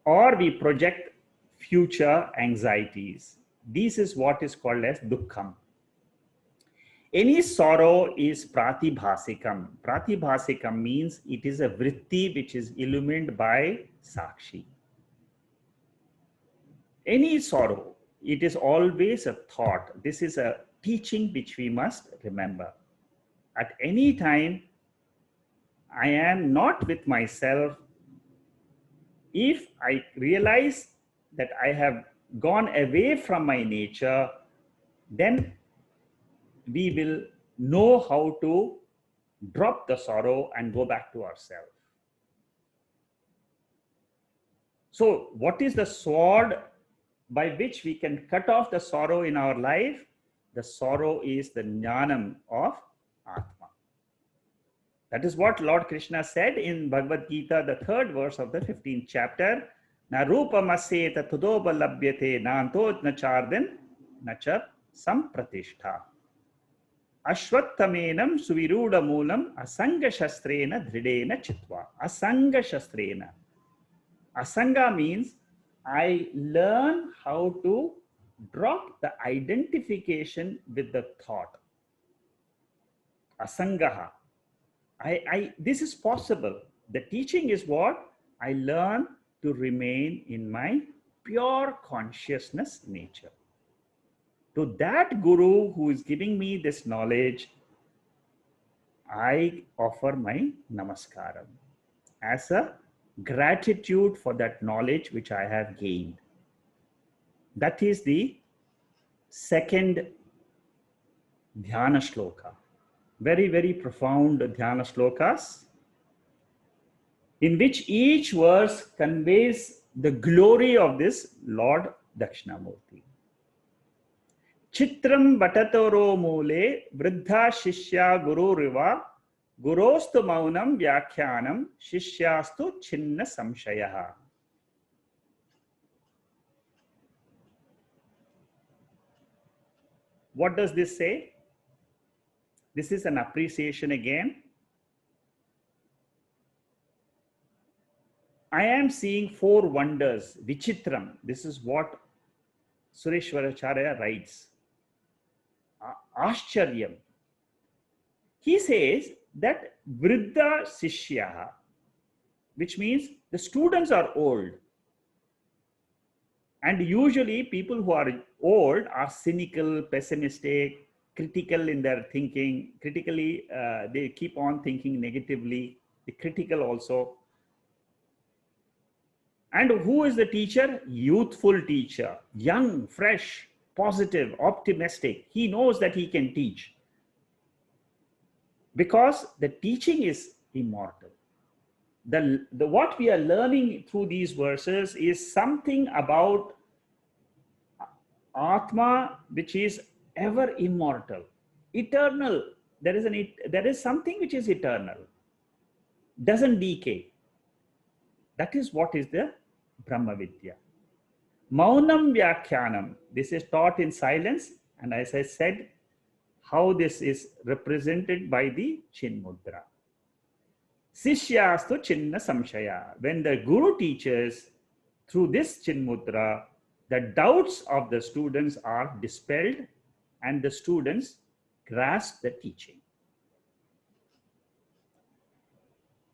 or we project future anxieties. This is what is called as dukkham. Any sorrow is pratibhasikam. Pratibhasikam means it is a vritti which is illumined by Sakshi. Any sorrow, it is always a thought. This is a teaching which we must remember. At any time, I am not with myself. If I realize that I have gone away from my nature, then we will know how to drop the sorrow and go back to ourselves. So what is the sword by which we can cut off the sorrow in our life? The sorrow is the Dhyanam of Atma. That is what Lord Krishna said in Bhagavad Gita, the 3rd verse of the 15th chapter. Na rupamaseta tudoba labhyate nanto nacharden nachar sampratishtha. Ashwattamenam suviruda moolam asanga shastrena dhridena chitva. Asanga shastrena. Asanga means I learn how to drop the identification with the thought. Asangaha. This is possible. The teaching is what? I learn to remain in my pure consciousness nature. To that Guru who is giving me this knowledge, I offer my namaskaram as a gratitude for that knowledge which I have gained. That is the second Dhyana shloka. Very, very profound Dhyana shlokas, in which each verse conveys the glory of this Lord Dakshinamurthy. Chitram Bhatatoro Mule Vriddha Shishya Guru Riva Gurostu Maunam Vyakhyanam Shishyastu Chinna Samshayaha. What does this say? This is an appreciation again. I am seeing 4 wonders. Vichitram. This is what Sureshwaracharya writes. Ashcharyam. He says that Vriddha Sishyaha, which means the students are old. And usually people who are old are cynical, pessimistic. critical in their thinking, critically, they keep on thinking negatively, the critical also. And who is the teacher? Youthful teacher, young, fresh, positive, optimistic. He knows that he can teach because the teaching is immortal. What we are learning through these verses is something about Atma, which is ever immortal, eternal. There is something which is eternal, doesn't decay. That is what is the Brahma Vidya. Maunam Vyakhyanam. This is taught in silence, and as I said, how this is represented by the Chinmudra. Sishyastu Chinna Samshaya. When the Guru teaches through this Chinmudra, the doubts of the students are dispelled and the students grasp the teaching.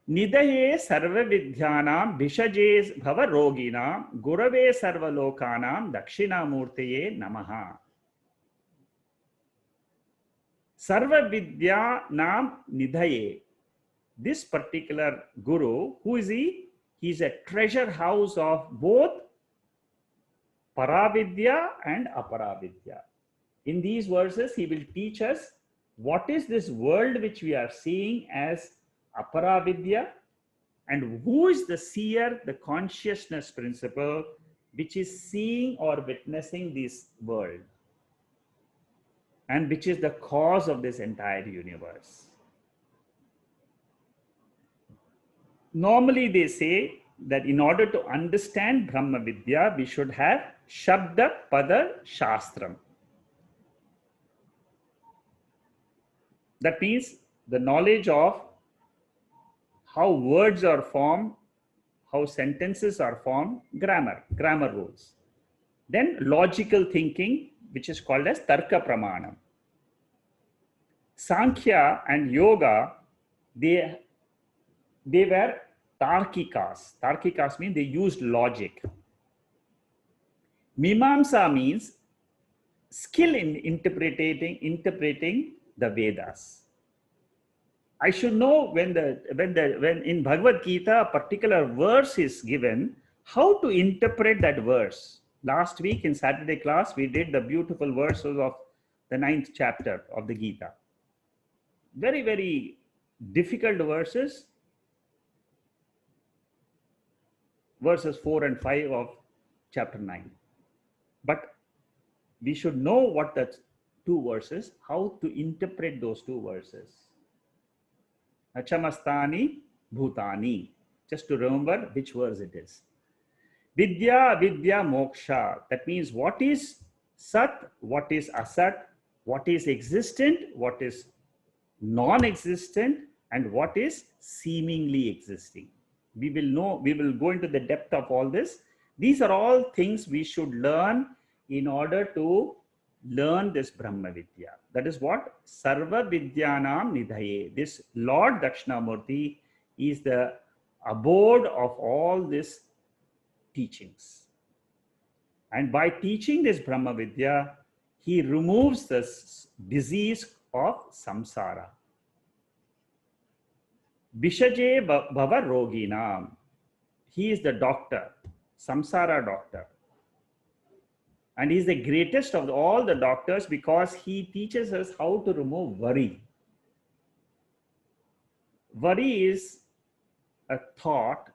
Nidaye sarva vidyanam bhishaje bhava roginam gurave sarva lokanam Dakshinamurthaye namaha. Sarva vidyanam nidaye. This particular guru, who is he? He is a treasure house of both Paravidya and Aparavidya. In these verses, he will teach us what is this world which we are seeing as Aparavidya, and who is the seer, the consciousness principle, which is seeing or witnessing this world, and which is the cause of this entire universe. Normally, they say that in order to understand Brahma Vidya, we should have Shabda Pada Shastram. That means the knowledge of how words are formed, how sentences are formed, grammar rules. Then logical thinking, which is called as Tarka Pramanam. Sankhya and Yoga, they were Tarkikas. Tarkikas means they used logic. Mimamsa means skill in interpreting the Vedas. I should know when in Bhagavad Gita a particular verse is given, how to interpret that verse. Last week in Saturday class, we did the beautiful verses of the 9th chapter of the Gita. Very, very difficult verses. Verses 4 and 5 of chapter 9. But we should know what the two verses, how to interpret those two verses. Achamastani Bhutani. Just to remember which verse it is. Vidya, Vidya, Moksha. That means what is Sat, what is Asat, what is existent, what is non-existent, and what is seemingly existing. We will go into the depth of all this. These are all things we should learn in order to learn this Brahma Vidya. That is what Sarva Vidyanam Nidhaye. This Lord Dakshinamurthy is the abode of all these teachings. And by teaching this Brahma Vidya, he removes the disease of samsara. Bishaje Bhava Roginam. He is the doctor, samsara doctor. And he is the greatest of all the doctors because he teaches us how to remove worry. Worry is a thought.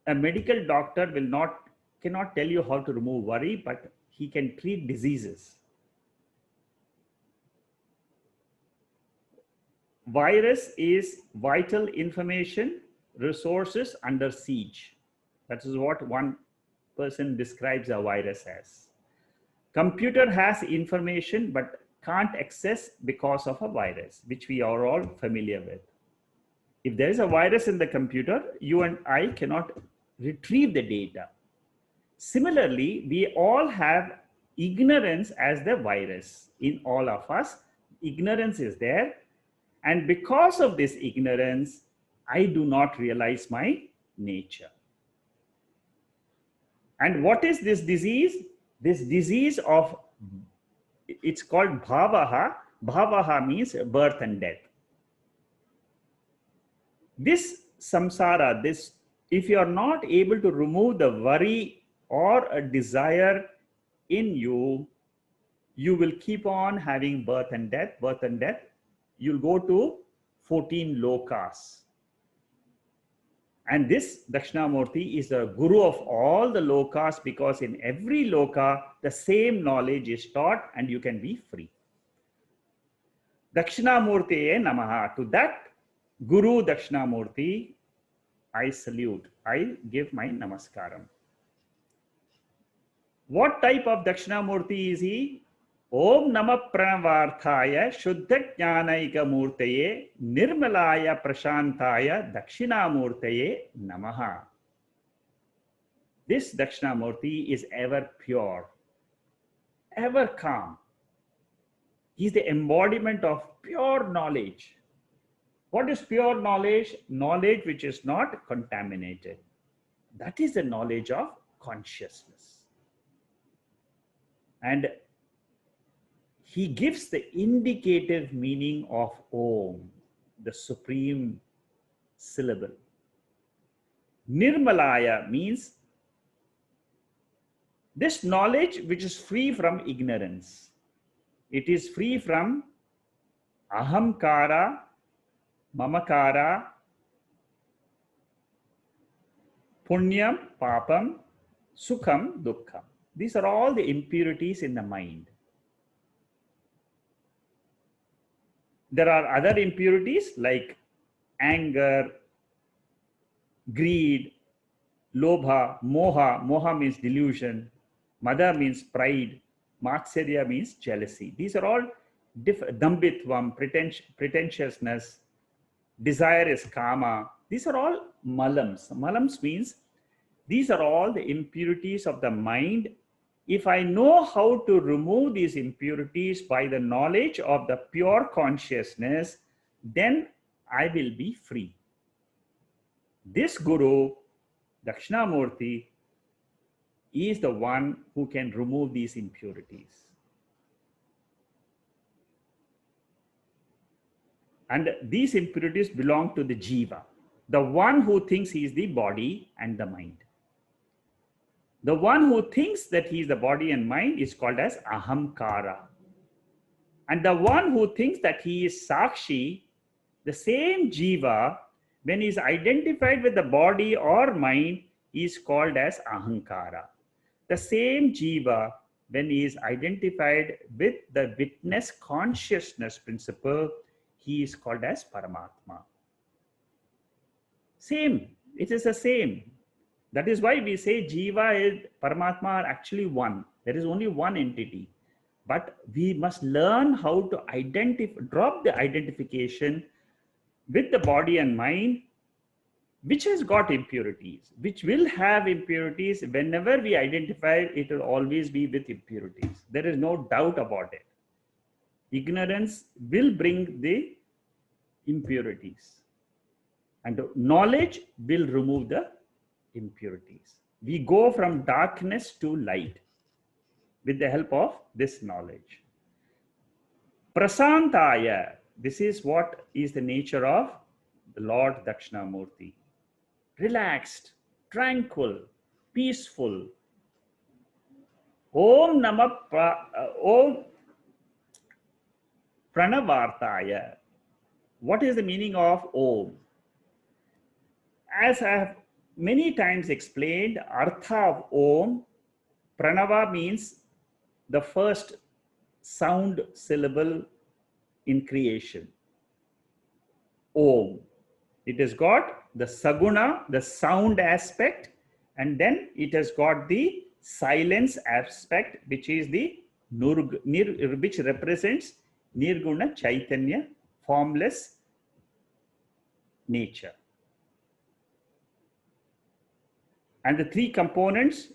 A medical doctor cannot tell you how to remove worry, but he can treat diseases. Virus is vital information, resources under siege. That is what one person describes a virus as. Computer has information but can't access because of a virus, which we are all familiar with. If there is a virus in the computer, you and I cannot retrieve the data. Similarly, we all have ignorance as the virus. In all of us, ignorance is there. And because of this ignorance, I do not realize my nature. And what is this disease? This disease of it's called bhavaha. Bhavaha means birth and death. This samsara, this, if you are not able to remove the worry or a desire in you, you will keep on having birth and death, birth and death. You'll go to 14 lokas. And this Dakshinamurthy is the guru of all the lokas, because in every loka, the same knowledge is taught and you can be free. Dakshinamurthiye namaha. To that Guru Dakshinamurthy, I salute. I give my namaskaram. What type of Dakshinamurthy is he? Om Namah Pranavarthaya Shuddha Jnanaika Murtaye Nirmalaya Prashantaya Dakshinamurtaye Namaha. This Dakshinamurthy is ever pure, ever calm. He is the embodiment of pure knowledge. What is pure knowledge? Knowledge which is not contaminated. That is the knowledge of consciousness. And he gives the indicative meaning of Om, the supreme syllable. Nirmalaya means this knowledge which is free from ignorance. It is free from ahamkara, mamakara, punyam, papam, sukham, dukkham. These are all the impurities in the mind. There are other impurities like anger, greed, lobha, moha. Moha means delusion. Mada means pride. Matsarya means jealousy. These are all dambitvam, pretentiousness. Desire is kama. These are all malams. Malams means these are all the impurities of the mind. If I know how to remove these impurities by the knowledge of the pure consciousness, then I will be free. This Guru, Dakshinamurthy, is the one who can remove these impurities. And these impurities belong to the Jiva, the one who thinks he is the body and the mind. The one who thinks that he is the body and mind is called as ahamkara. And the one who thinks that he is sakshi, the same jiva, when he is identified with the body or mind, is called as ahankara. The same jiva, when he is identified with the witness consciousness principle, he is called as Paramatma. Same, it is the same. That is why we say Jiva and Paramatma are actually one. There is only one entity. But we must learn how to drop the identification with the body and mind, which has got impurities, which will have impurities. Whenever we identify, it will always be with impurities. There is no doubt about it. Ignorance will bring the impurities. And knowledge will remove the impurities. We go from darkness to light with the help of this knowledge. Prasantaya, this is what is the nature of the Lord Dakshinamurthy. Relaxed, tranquil, peaceful. Om Namah Om Pranavarthaya. What is the meaning of Om? As I have many times explained, Artha of Om, Pranava means the first sound syllable in creation. Om. It has got the Saguna, the sound aspect, and then it has got the silence aspect, which is the which represents Nirguna Chaitanya, formless nature. And the three components,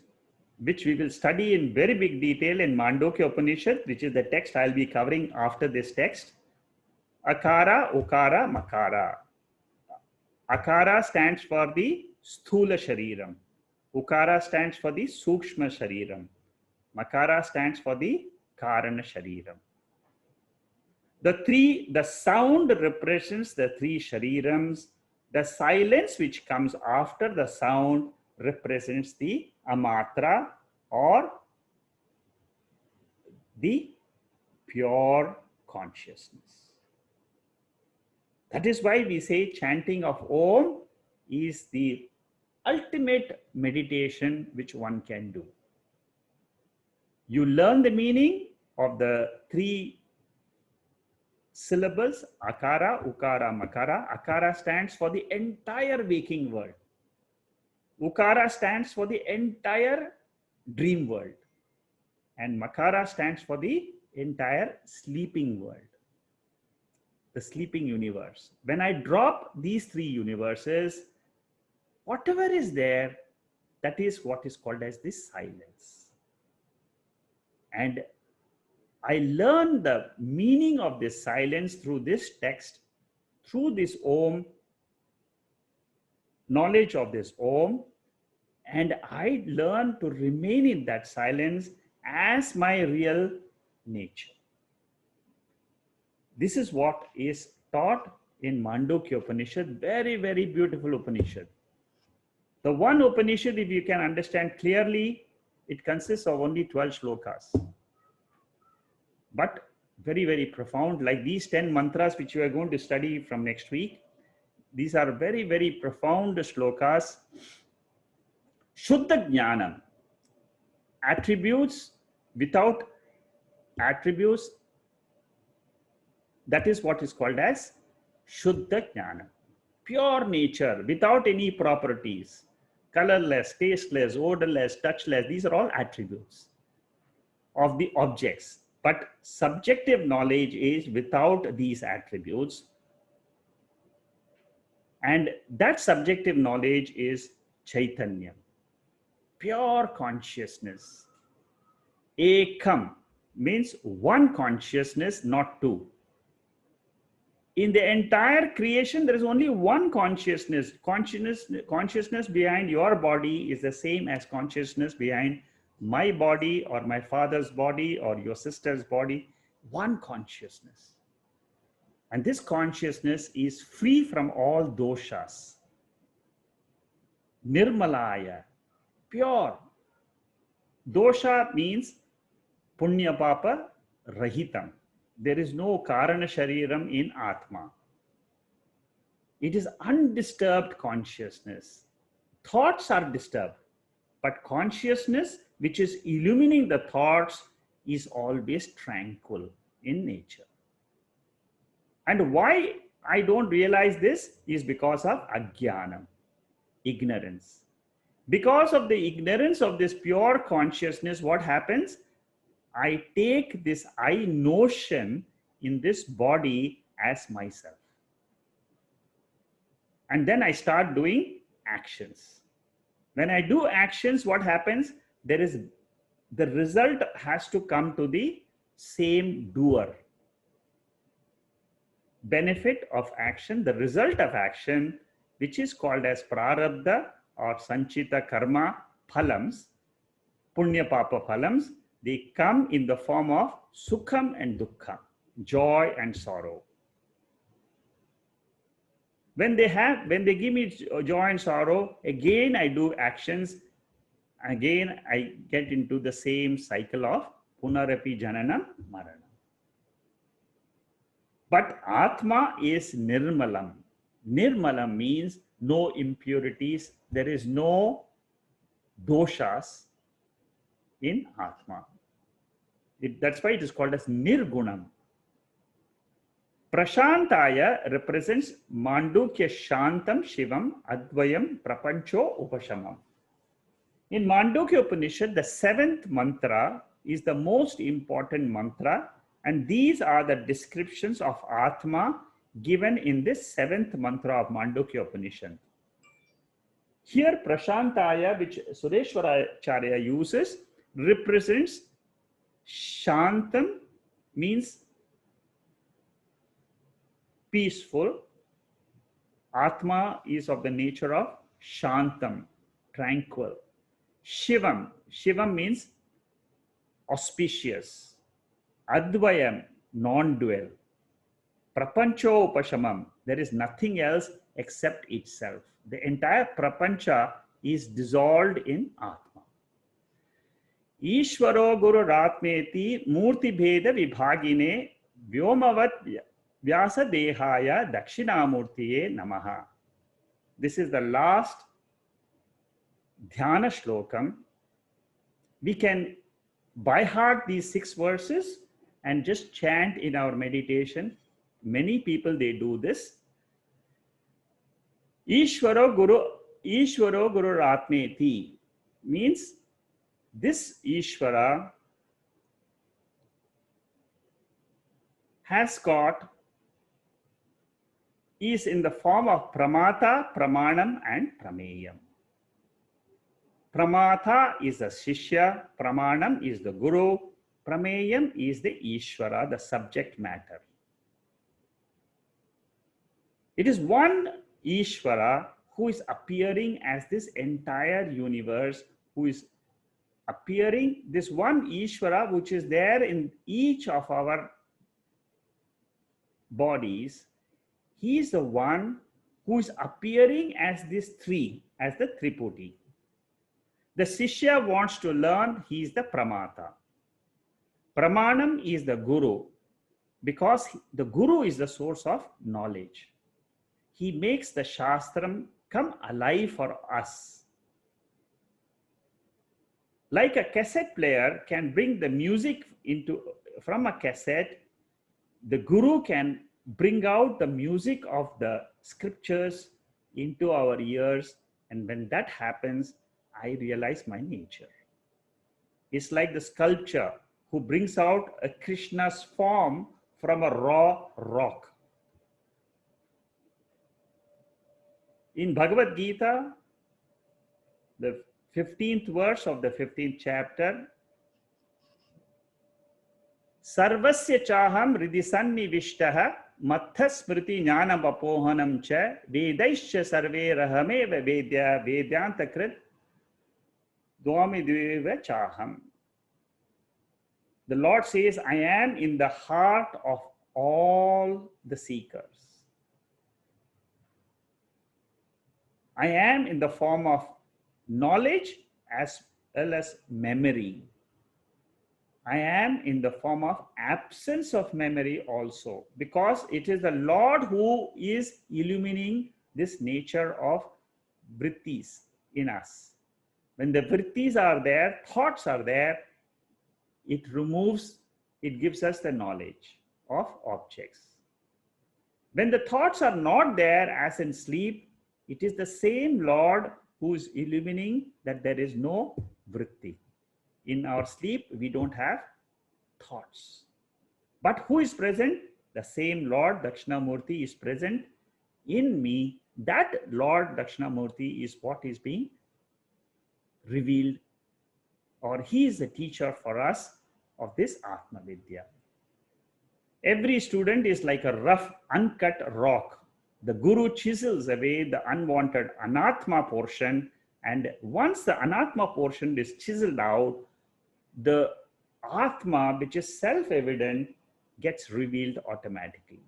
which we will study in very big detail in Mandukya Upanishad, which is the text I'll be covering after this text. Akara, Ukara, Makara. Akara stands for the Sthula Shariram. Ukara stands for the Sukshma Shariram. Makara stands for the Karana Shariram. The sound represents the three Sharirams. The silence which comes after the sound represents the Amatra, or the pure consciousness. That is why we say chanting of Om is the ultimate meditation which one can do. You learn the meaning of the three syllables, Akara, Ukara, Makara. Akara stands for the entire waking world. Ukara stands for the entire dream world. And Makara stands for the entire sleeping world, the sleeping universe. When I drop these three universes, whatever is there, that is what is called as this silence. And I learn the meaning of this silence through this text, through this Om, knowledge of this Om, and I learn to remain in that silence as my real nature. This is what is taught in Mandukya Upanishad, very, very beautiful Upanishad. The one Upanishad, if you can understand clearly, it consists of only 12 shlokas. But very, very profound, like these 10 mantras which you are going to study from next week. These are very, very profound shlokas. Shuddha Jnanam, attributes without attributes, that is what is called as Shuddha Jnana. Pure nature, without any properties, colorless, tasteless, odorless, touchless, these are all attributes of the objects. But subjective knowledge is without these attributes. And that subjective knowledge is Chaitanya, pure consciousness. Ekam means one consciousness, not two. In the entire creation, there is only one consciousness. Consciousness behind your body is the same as consciousness behind my body or my father's body or your sister's body. One consciousness. And this consciousness is free from all doshas. Nirmalaya, pure. Dosha means punya papa rahitam. There is no karana shariram in Atma. It is undisturbed consciousness. Thoughts are disturbed, but consciousness, which is illumining the thoughts, is always tranquil in nature. And why I don't realize this is because of ajnanam, ignorance. Because of the ignorance of this pure consciousness, what happens? I take this I notion in this body as myself. And then I start doing actions. When I do actions, what happens? There is the result has to come to the same doer. Benefit of action, the result of action, which is called as Prarabdha or Sanchita Karma Phalams, Punya Papa Phalams, they come in the form of Sukham and Dukkha, joy and sorrow. When they give me joy and sorrow, again I do actions, again I get into the same cycle of Punarapi Jananam Maranam. But Atma is Nirmalam. Nirmalam means no impurities. There is no doshas in Atma. That's why it is called as Nirgunam. Prashantaya represents Mandukya Shantam Shivam Advayam Prapancho Upashamam. In Mandukya Upanishad, the 7th mantra is the most important mantra, and these are the descriptions of Atma given in this 7th mantra of Mandukya Upanishad. Here Prashantaya, which Sureshwaracharya uses, represents Shantam, means peaceful. Atma is of the nature of Shantam, tranquil. Shivam, Shivam means auspicious. Advayam, non-dual. Prapancho upashamam, there is nothing else except itself. The entire prapancha is dissolved in Atma. Ishvaro Guru Ratmeti Murti Bheda Vibhagine Vyomavat Vyasa Dehaya Dakshinamurtiye Namaha. This is the last Dhyana Shlokam. We can by heart these 6 verses and just chant in our meditation. Many people, they do this. Ishvaro Guru Ratmeti means this Ishvara is in the form of Pramata, Pramanam and Prameyam. Pramata is the Shishya, Pramanam is the Guru, Prameyam is the Ishvara, the subject matter. It is one Ishvara who is appearing as this entire universe, who is appearing, this one Ishvara which is there in each of our bodies. He is the one who is appearing as this three, as the Triputi. The Sishya wants to learn, he is the Pramata. Pramanam is the Guru, because the Guru is the source of knowledge. He makes the Shastram come alive for us. Like a cassette player can bring the music from a cassette, the Guru can bring out the music of the scriptures into our ears, and when that happens, I realize my nature. It's like the sculpture who brings out a Krishna's form from a raw rock. In Bhagavad Gita, the 15th verse of the 15th chapter, Sarvasya chaham ridisannivishtaha mattha smriti jnanam apohanam cha vedaisya sarve rahameva vedya vedyantakrit dvamidveva chaham. The Lord says, I am in the heart of all the seekers. I am in the form of knowledge as well as memory. I am in the form of absence of memory also, because it is the Lord who is illumining this nature of vrittis in us. When the vrittis are there, thoughts are there, it gives us the knowledge of objects. When the thoughts are not there, as in sleep, it is the same Lord who is illumining that there is no vritti. In our sleep, we don't have thoughts. But who is present? The same Lord Dakshinamurthy is present in me. That Lord Dakshinamurthy is what is being revealed, or he is the teacher for us of this Atma Vidya. Every student is like a rough, uncut rock. The Guru chisels away the unwanted Anatma portion, and once the Anatma portion is chiseled out, the Atma, which is self-evident, gets revealed automatically.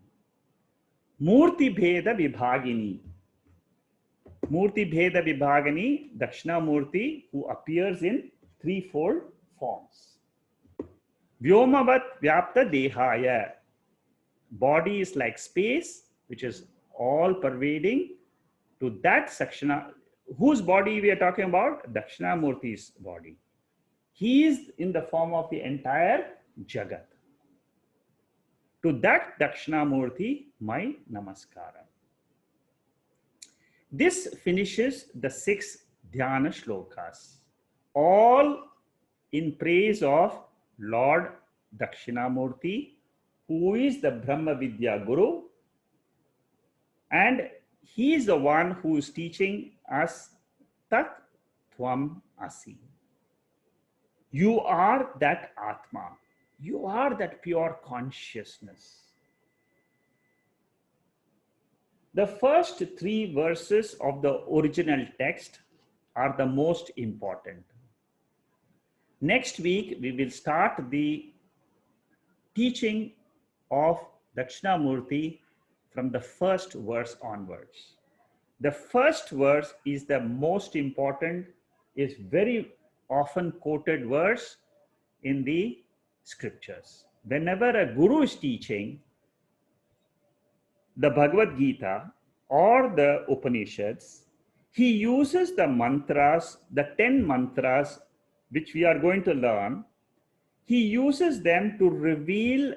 Murti Bheda Vibhagini. Murti Bheda Vibhagini, Dakshinamurthy, who appears in threefold forms. Vyomavat Vyapta Dehaya. Body is like space, which is all pervading. To that Dakshina, whose body we are talking about? Dakshinamurthy's body. He is in the form of the entire Jagat. To that Dakshinamurthy, my Namaskara. This finishes the 6 Dhyana Shlokas, all in praise of Lord Dakshinamurthy, who is the Brahma Vidya Guru, and he is the one who is teaching us Tat Tvam Asi. You are that Atma. You are that pure consciousness. The first 3 verses of the original text are the most important. Next week, we will start the teaching of Dakshinamurthy from the first verse onwards. The first verse is the most important, is very often quoted verse in the scriptures. Whenever a guru is teaching the Bhagavad Gita or the Upanishads, he uses the mantras, the 10 mantras which we are going to learn. He uses them to reveal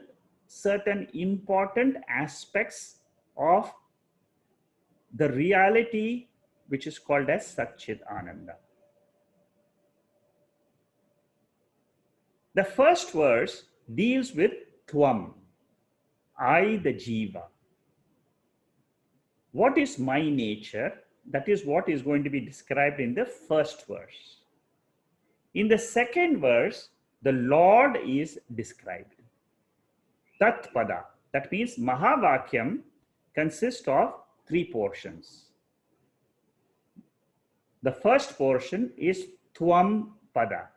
certain important aspects of the reality which is called as Satchit Ananda. The first verse deals with Tvam, I the Jiva. What is my nature? That is what is going to be described in the first verse. In the second verse, the Lord is described. Tat Pada, that means Mahavakyam consists of 3 portions. The first portion is Tvam Pada.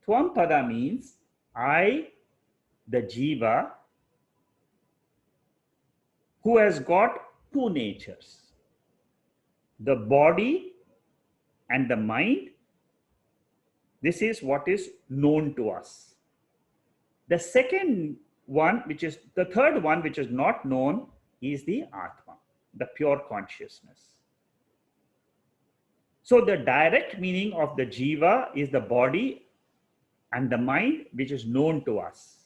Tvam Pada means I, the Jiva, who has got 2 natures, the body and the mind. This is what is known to us. The second one, which is the third one, which is not known, is the Atma, the pure consciousness. So the direct meaning of the Jiva is the body and the mind, which is known to us.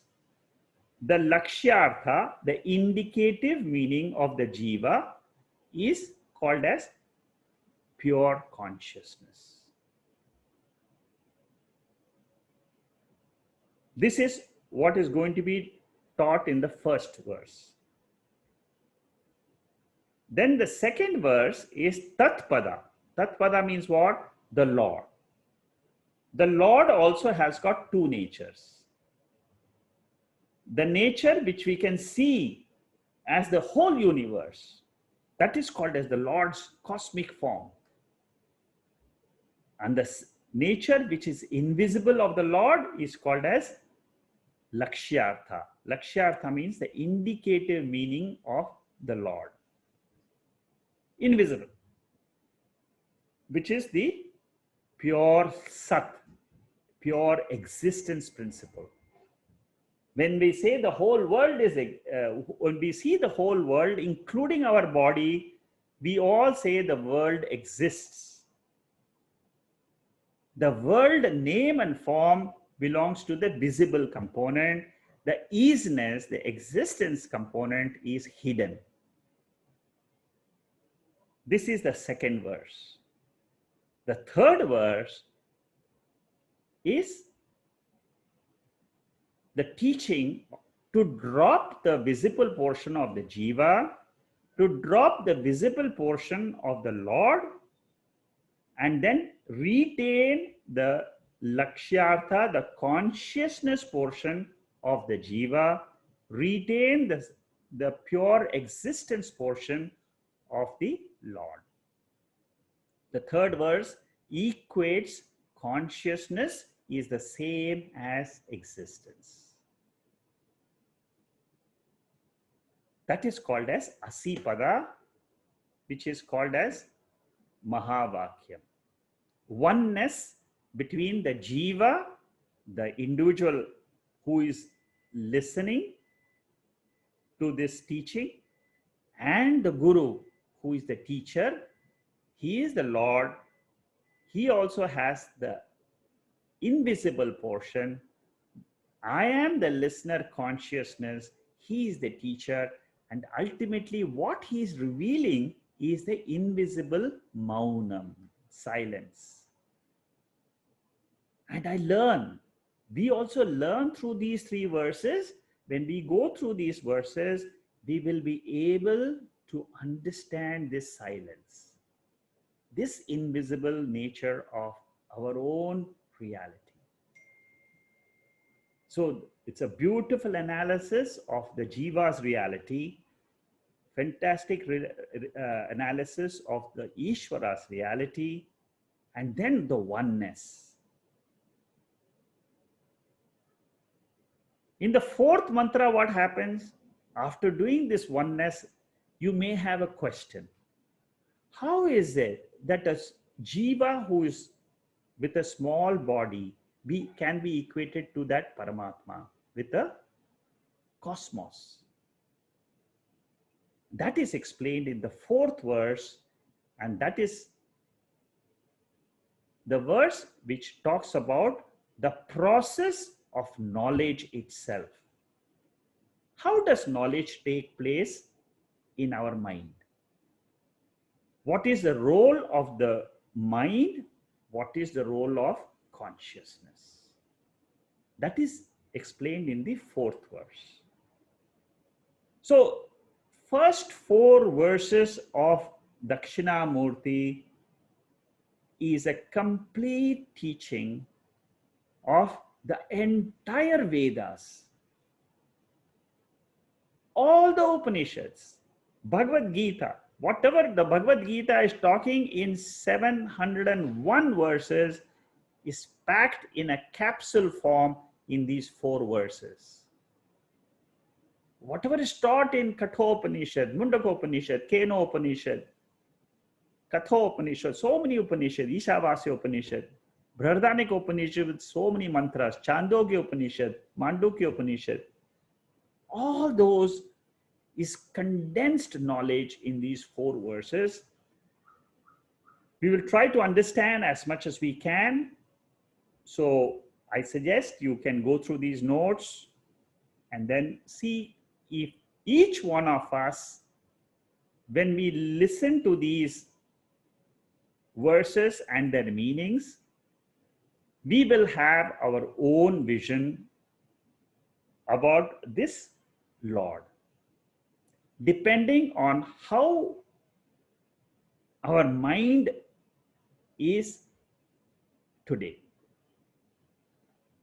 The Lakshyartha, the indicative meaning of the Jiva, is called as pure consciousness. This is what is going to be taught in the first verse. Then the second verse is Tatpada. Tatpada means what? The Lord. The Lord also has got 2 natures. The nature which we can see as the whole universe, that is called as the Lord's cosmic form. And the nature which is invisible of the Lord is called as Lakshyartha. Lakshyartha means the indicative meaning of the Lord. Invisible, which is the pure Sat, pure existence principle. When we say the whole world is, when we see the whole world, including our body, we all say the world exists. The world name and form belongs to the visible component. The isness, the existence component, is hidden. This is the second verse. The third verse is the teaching to drop the visible portion of the Jiva, to drop the visible portion of the Lord, and then retain the Lakshyartha, the consciousness portion of the Jiva, retain the pure existence portion of the Lord. The third verse equates consciousness is the same as existence. That is called as Asipada, which is called as Mahavakyam. Oneness between the Jiva, the individual who is listening to this teaching, and the Guru, who is the teacher. He is the Lord. He also has the invisible portion. I am the listener consciousness. He is the teacher. And ultimately, what he is revealing is the invisible Maunam, silence. And I learn. We also learn through these 3 verses. When we go through these verses, we will be able to understand this silence, this invisible nature of our own reality. So it's a beautiful analysis of the Jiva's reality, fantastic analysis of the Ishvara's reality, and then the oneness. In the fourth mantra, what happens? After doing this oneness, you may have a question. How is it that a Jiva who is with a small body can be equated to that Paramatma with the cosmos? That is explained in the fourth verse, and that is the verse which talks about the process of knowledge itself. How does knowledge take place in our mind? What is the role of the mind? What is the role of consciousness? That is explained in the fourth verse. So, first four verses of Dakshinamurthy is a complete teaching of the entire Vedas. All the Upanishads, Bhagavad Gita, whatever the Bhagavad Gita is talking in 701 verses is packed in a capsule form in these four verses. Whatever is taught in Kathopanishad, Mundakopanishad, Kenopanishad, Kathopanishad, so many Upanishad, Ishavasya Upanishad, Brahdanik Upanishad with so many mantras, Chandogya Upanishad, Mandukya Upanishad, all those is condensed knowledge in these four verses. We will try to understand as much as we can. So I suggest you can go through these notes and then see if each one of us, when we listen to these verses and their meanings, we will have our own vision about this Lord, depending on how our mind is today.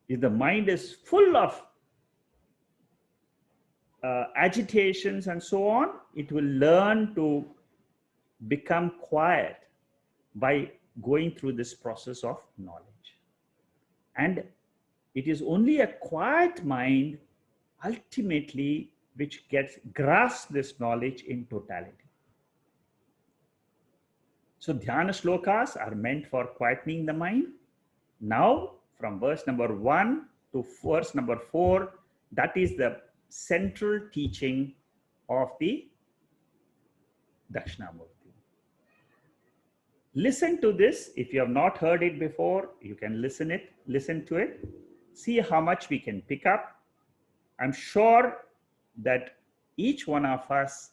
If the mind is full of agitations and so on, it will learn to become quiet by going through this process of knowledge. And it is only a quiet mind ultimately which grasps this knowledge in totality. So dhyana shlokas are meant for quietening the mind. Now from verse number 1 to verse number 4, that is the central teaching of the Dakshinamurthy. Listen to this. If you have not heard it before, you can listen to it, see how much we can pick up. I'm sure that each one of us,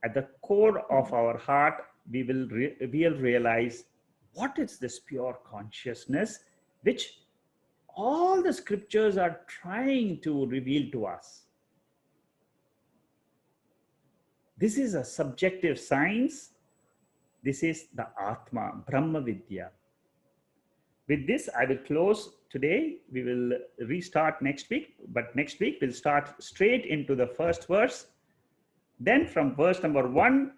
at the core of our heart, we will realize what is this pure consciousness which all the scriptures are trying to reveal to us. This is a subjective science. This is the Atma, Brahma Vidya. With this, I will close today. We will restart next week, but next week we'll start straight into the first verse. Then from verse number 1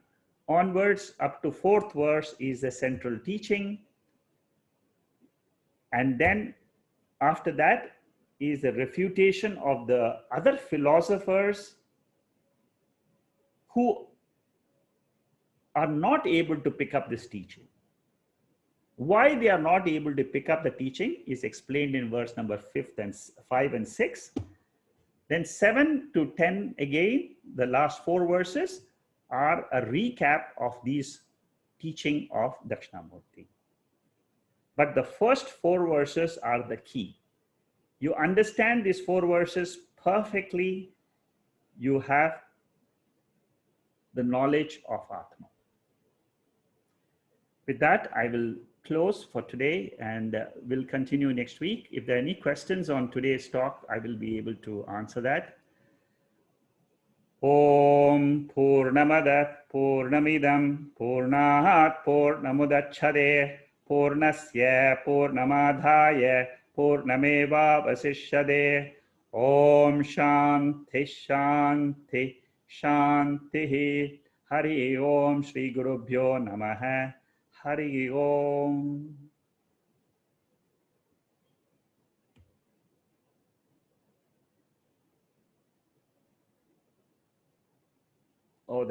onwards up to fourth verse is the central teaching. And then after that is the refutation of the other philosophers who are not able to pick up this teaching. Why they are not able to pick up the teaching is explained in verse number 5 and 6. Then 7 to 10 again, the last four verses are a recap of these teaching of Dakshinamurthy. But the first four verses are the key. You understand these four verses perfectly, you have the knowledge of Atma. With that, I will close for today and we'll continue next week. If there are any questions on today's talk, I will be able to answer that. Om Purnamada Purnamidam Purnahat Purnamudachade Purnasya Purnamadhaya Purnameva Vasishyade. Om Shanti Shanti Shanti. Hari Om Shri Gurubhyo Namaha. Hari Om. Oh,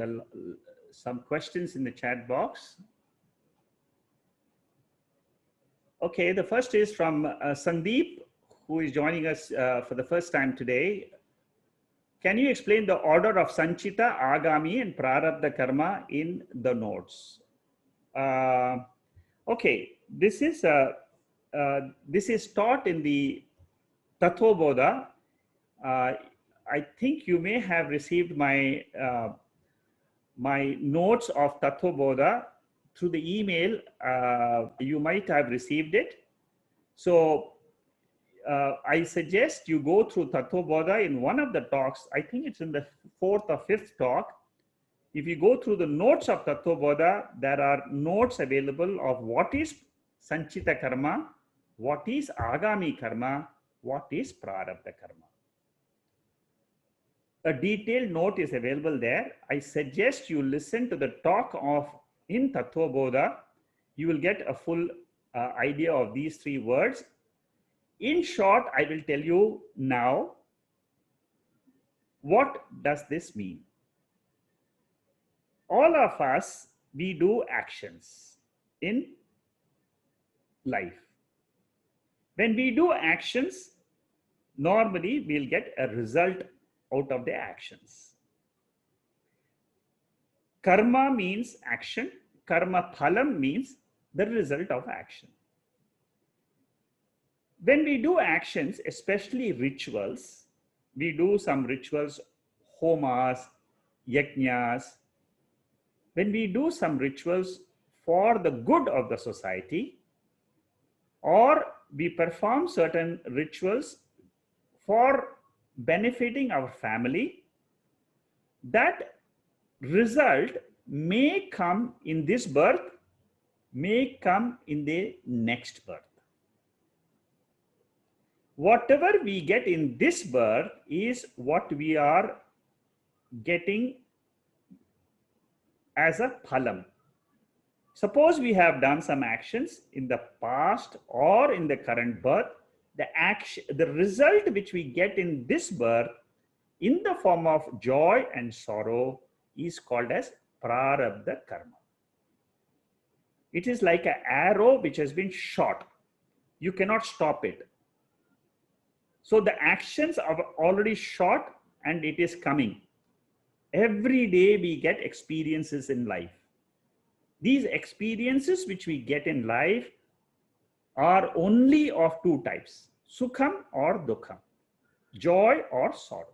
some questions in the chat box. Okay, the first is from Sandeep, who is joining us for the first time today. Can you explain the order of Sanchita, Agami, and Prarabdha Karma in the notes? Okay, this is taught in the Tattvabodha. I think you may have received my my notes of Tattvabodha through the email. You might have received it. So I suggest you go through Tattvabodha in one of the talks. I think it's in the 4th or 5th talk. If you go through the notes of Tattvabodha, there are notes available of what is Sanchita Karma, what is Agami Karma, what is Prarabdha Karma. A detailed note is available there. I suggest you listen to the talk of in Tattvabodha. You will get a full idea of these 3 words. In short, I will tell you now, what does this mean? All of us, we do actions in life. When we do actions, normally we'll get a result out of the actions. Karma means action. Karma phalam means the result of action. When we do actions, especially rituals, we do some rituals, homas, yajnas. When we do some rituals for the good of the society, or we perform certain rituals for benefiting our family, that result may come in this birth, may come in the next birth. Whatever we get in this birth is what we are getting as a phalam. Suppose we have done some actions in the past or in the current birth, the result which we get in this birth in the form of joy and sorrow is called as Prarabdha Karma. It is like an arrow which has been shot. You cannot stop it. So the actions are already shot and it is coming. Every day we get experiences in life. These experiences which we get in life are only of 2 types, sukham or dukkham, joy or sorrow.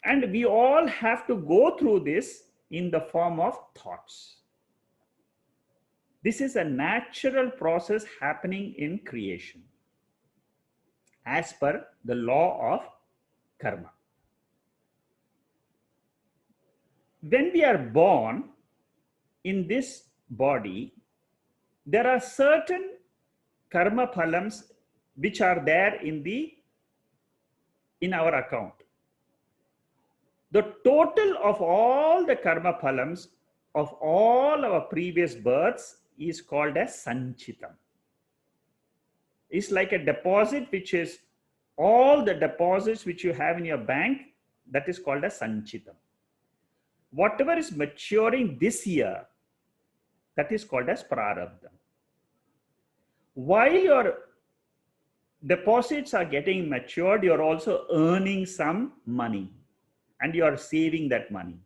And we all have to go through this in the form of thoughts. This is a natural process happening in creation as per the law of karma. When we are born in this body, there are certain karma phalams which are there in our account. The total of all the karma phalams of all our previous births is called as sanchitam. It's like a deposit, which is all the deposits which you have in your bank, that is called as sanchitam. Whatever is maturing this year, that is called as prarabdha. While your deposits are getting matured, you're also earning some money and you are saving that money.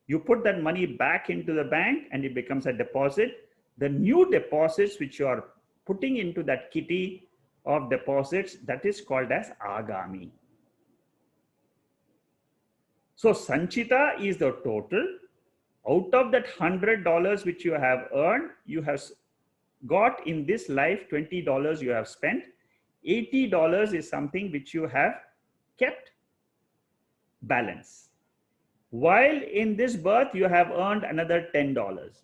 You put that money back into the bank and it becomes a deposit. The new deposits which you are putting into that kitty of deposits, that is called as agami. So sanchita is the total. Out of that $100 which you have earned, you have got in this life $20 you have spent. $80 is something which you have kept balance. While in this birth you have earned another $10.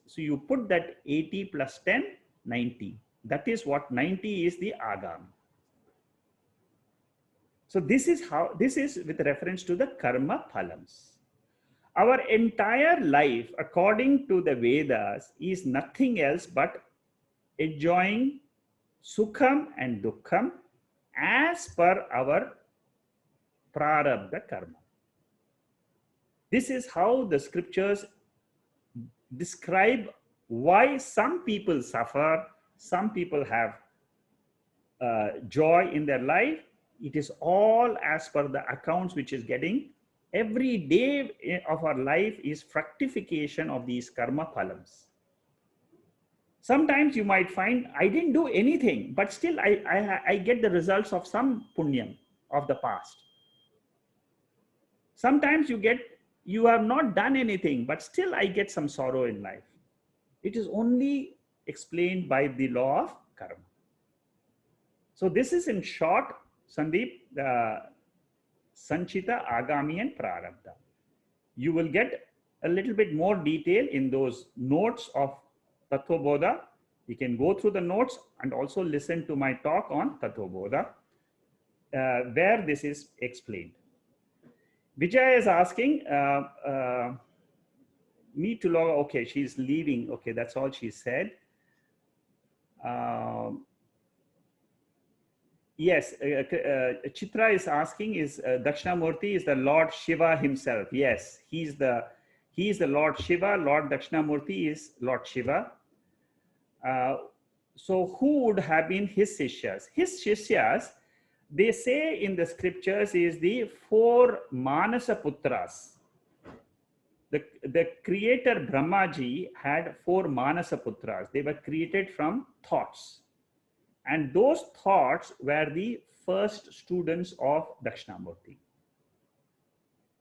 So you put that 80 plus 10, 90. That is what 90 is the agami. So this is with reference to the karma phalams. Our entire life, according to the Vedas, is nothing else but enjoying sukham and dukkham as per our prarabdha karma. This is how the scriptures describe why some people suffer, some people have joy in their life. It is all as per the accounts which is getting. Every day of our life is fructification of these karma phalams. Sometimes you might find I didn't do anything, but still I get the results of some punyam of the past. Sometimes you have not done anything, but still I get some sorrow in life. It is only explained by the law of karma. So this is in short, Sandeep, the Sanchita, Agami and Prarabdha. You will get a little bit more detail in those notes of Tattvabodha. You can go through the notes and also listen to my talk on Tattvabodha, where this is explained. Vijay is asking me to log. Okay, she's leaving. Okay, that's all she said. Yes, Chitra is asking, is Dakshinamurthy is the Lord Shiva himself? Yes, he is the Lord Shiva. Lord Dakshinamurthy is Lord Shiva. So who would have been his Sishyas? His Sishyas, they say in the scriptures, is the 4 Manasa Putras. The creator Brahmaji had 4 Manasa Putras. They were created from thoughts. And those thoughts were the first students of Dakshinamurthy.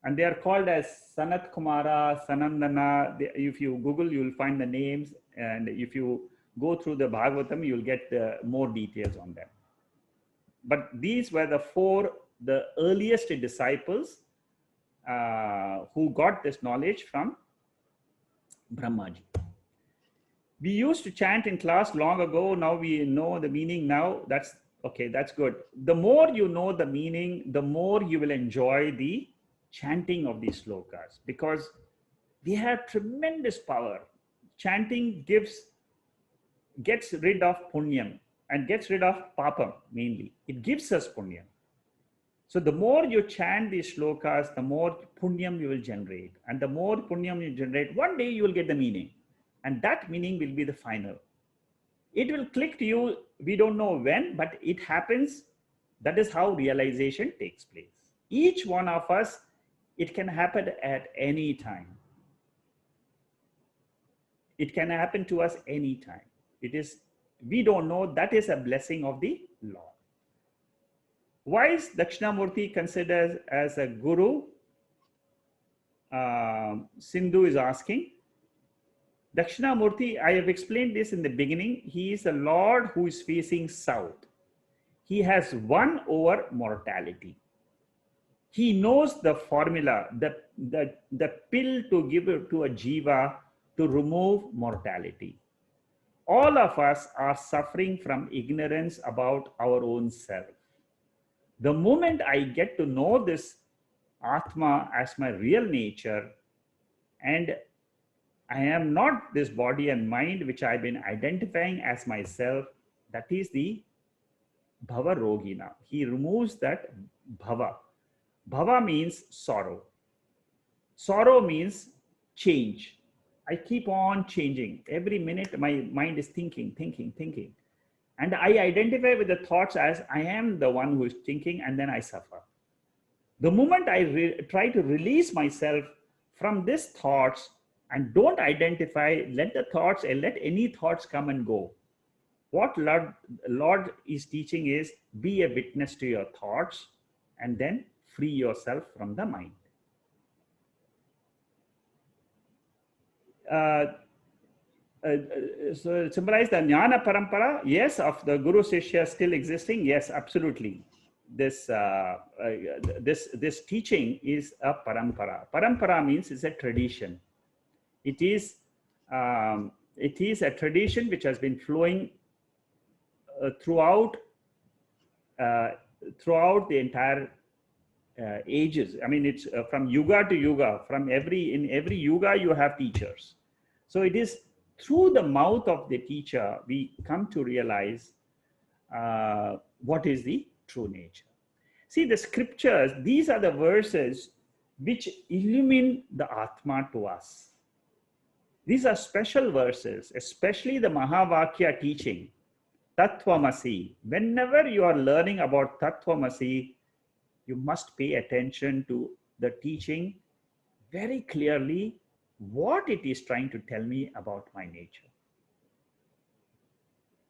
And they are called as Sanat Kumara, Sanandana. If you Google, you will find the names. And if you go through the Bhagavatam, you'll get more details on them. But these were the earliest disciples who got this knowledge from Brahmaji. We used to chant in class long ago. Now we know the meaning now. That's okay. That's good. The more you know the meaning, the more you will enjoy the chanting of these slokas, because they have tremendous power. Chanting gets rid of punyam and gets rid of papam mainly. It gives us punyam. So the more you chant these slokas, the more punyam you will generate. And the more punyam you generate, one day you will get the meaning. And that meaning will be the final. It will click to you. We don't know when, but it happens. That is how realization takes place. Each one of us, it can happen at any time. It can happen to us anytime. We don't know. That is a blessing of the Lord. Why is Dakshinamurthy considered as a guru? Sindhu is asking. Dakshinamurthy, I have explained this in the beginning. He is a Lord who is facing south. He has won over mortality. He knows the formula, the pill to give to a jiva to remove mortality. All of us are suffering from ignorance about our own self. The moment I get to know this Atma as my real nature, and I am not this body and mind which I've been identifying as myself, that is the Bhava Rogina. He removes that Bhava. Bhava means sorrow. Sorrow means change. I keep on changing. Every minute my mind is thinking. And I identify with the thoughts as I am the one who is thinking, and then I suffer. The moment I try to release myself from these thoughts and don't identify, let any thoughts come and go. What Lord is teaching is be a witness to your thoughts and then free yourself from the mind. So symbolize the Jnana Parampara, yes, of the Guru Sishya still existing, yes, absolutely. This teaching is a parampara. Parampara means it's a tradition. It is a tradition which has been flowing throughout the entire ages. I mean, it's from yuga to yuga. In every yuga, you have teachers. So it is through the mouth of the teacher we come to realize what is the true nature. See, the scriptures, these are the verses which illumine the Atma to us. These are special verses, especially the Mahavakya teaching, Tattvamasi. Whenever you are learning about Tattvamasi, you must pay attention to the teaching very clearly, what it is trying to tell me about my nature.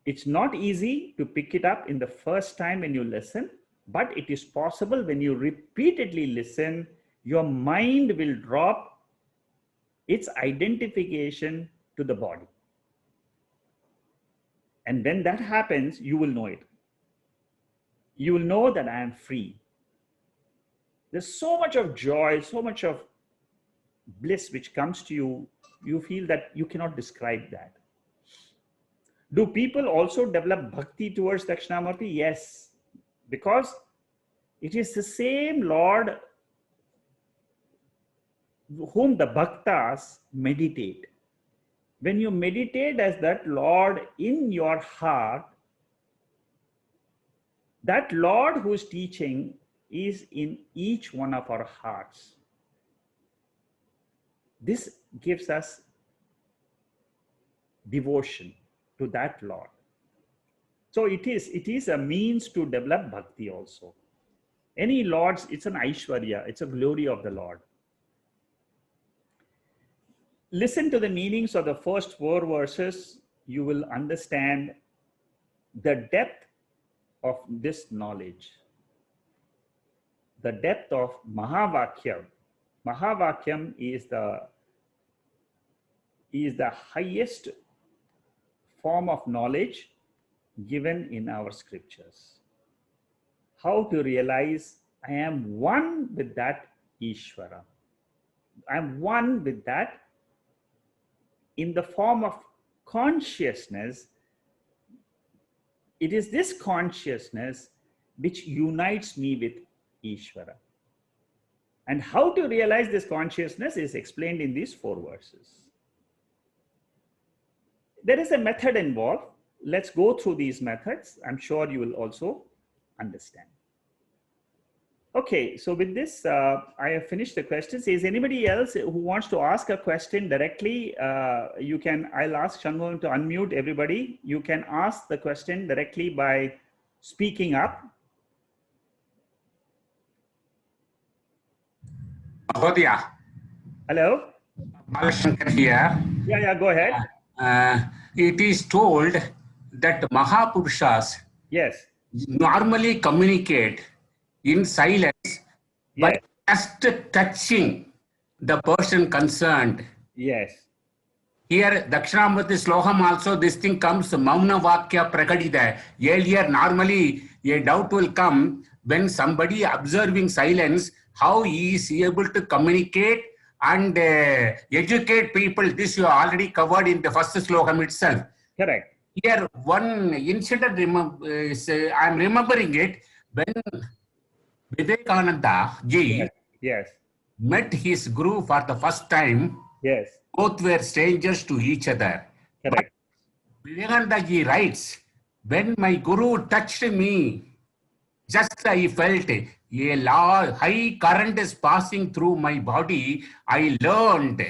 It's not easy to pick it up in the first time when you listen, but it is possible when you repeatedly listen, your mind will drop its identification to the body. And when that happens, you will know it. You will know that I am free. There's so much of joy, so much of bliss which comes to you, you feel that you cannot describe that. Do people also develop bhakti towards Dakshinamurthy? Yes, because it is the same Lord whom the bhaktas meditate. When you meditate as that Lord in your heart, that Lord whose teaching is in each one of our hearts. This gives us devotion to that Lord. So it is a means to develop bhakti also. Any Lord's, it's an Aishwarya, it's a glory of the Lord. Listen to the meanings of the first 4 verses. You will understand the depth of this knowledge. The depth of Mahavakyam. Mahavakyam is the highest form of knowledge given in our scriptures. How to realize I am one with that Ishvara. I am one with that in the form of consciousness. It is this consciousness which unites me with Ishvara. And how to realize this consciousness is explained in these 4 verses. There is a method involved. Let's go through these methods. I'm sure you will also understand. Okay, so with this, I have finished the questions. Is anybody else who wants to ask a question directly? You can, I'll ask Shanmugam to unmute everybody. You can ask the question directly by speaking up. Bodhya. Hello? Balashankar here. Yeah, go ahead. It is told that Mahapurushas Yes. normally communicate in silence, Yes. by just touching the person concerned. Yes. Here, Dakshinamurthy Sloham also, this thing comes, Mauna Vakya Prakadita. Earlier, normally, a doubt will come when somebody observing silence, how he is able to communicate and educate people. This you already covered in the first Sloham itself. Correct. Here, one incident, I am remembering it, when Vivekananda ji Yes. met his guru for the first time. Yes. Both were strangers to each other. Correct. But Vivekananda ji writes, when my guru touched me, just I felt a high current is passing through my body. I learned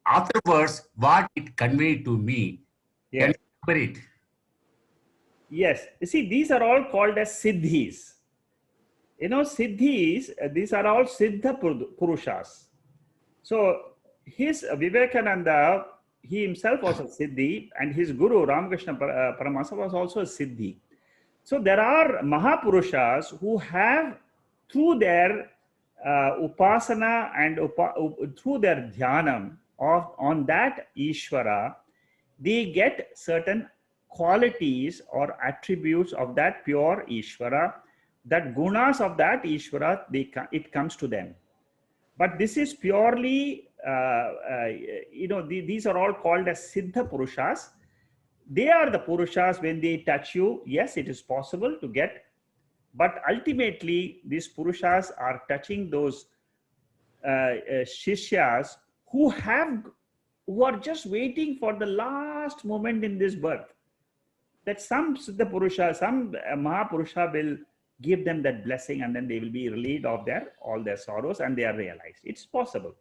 afterwards what it conveyed to me. Yes. Can you remember it? Yes. You see, these are all called as siddhis. You know, siddhis, these are all siddha purushas. So his Vivekananda, he himself was a siddhi, and his guru Ramakrishna Paramasa was also a siddhi. So there are Mahapurushas who have, through their upasana and through their dhyanam on that Ishvara, they get certain qualities or attributes of that pure Ishvara, that gunas of that Ishvara, it comes to them. But this is purely, these are all called as Siddha Purushas. They are the Purushas when they touch you. Yes, it is possible to get, but ultimately these Purushas are touching those Shishyas who are just waiting for the last moment in this birth. That some Siddha Purusha, some Mahapurusha will give them that blessing, and then they will be relieved of all their sorrows and they are realized. It's possible.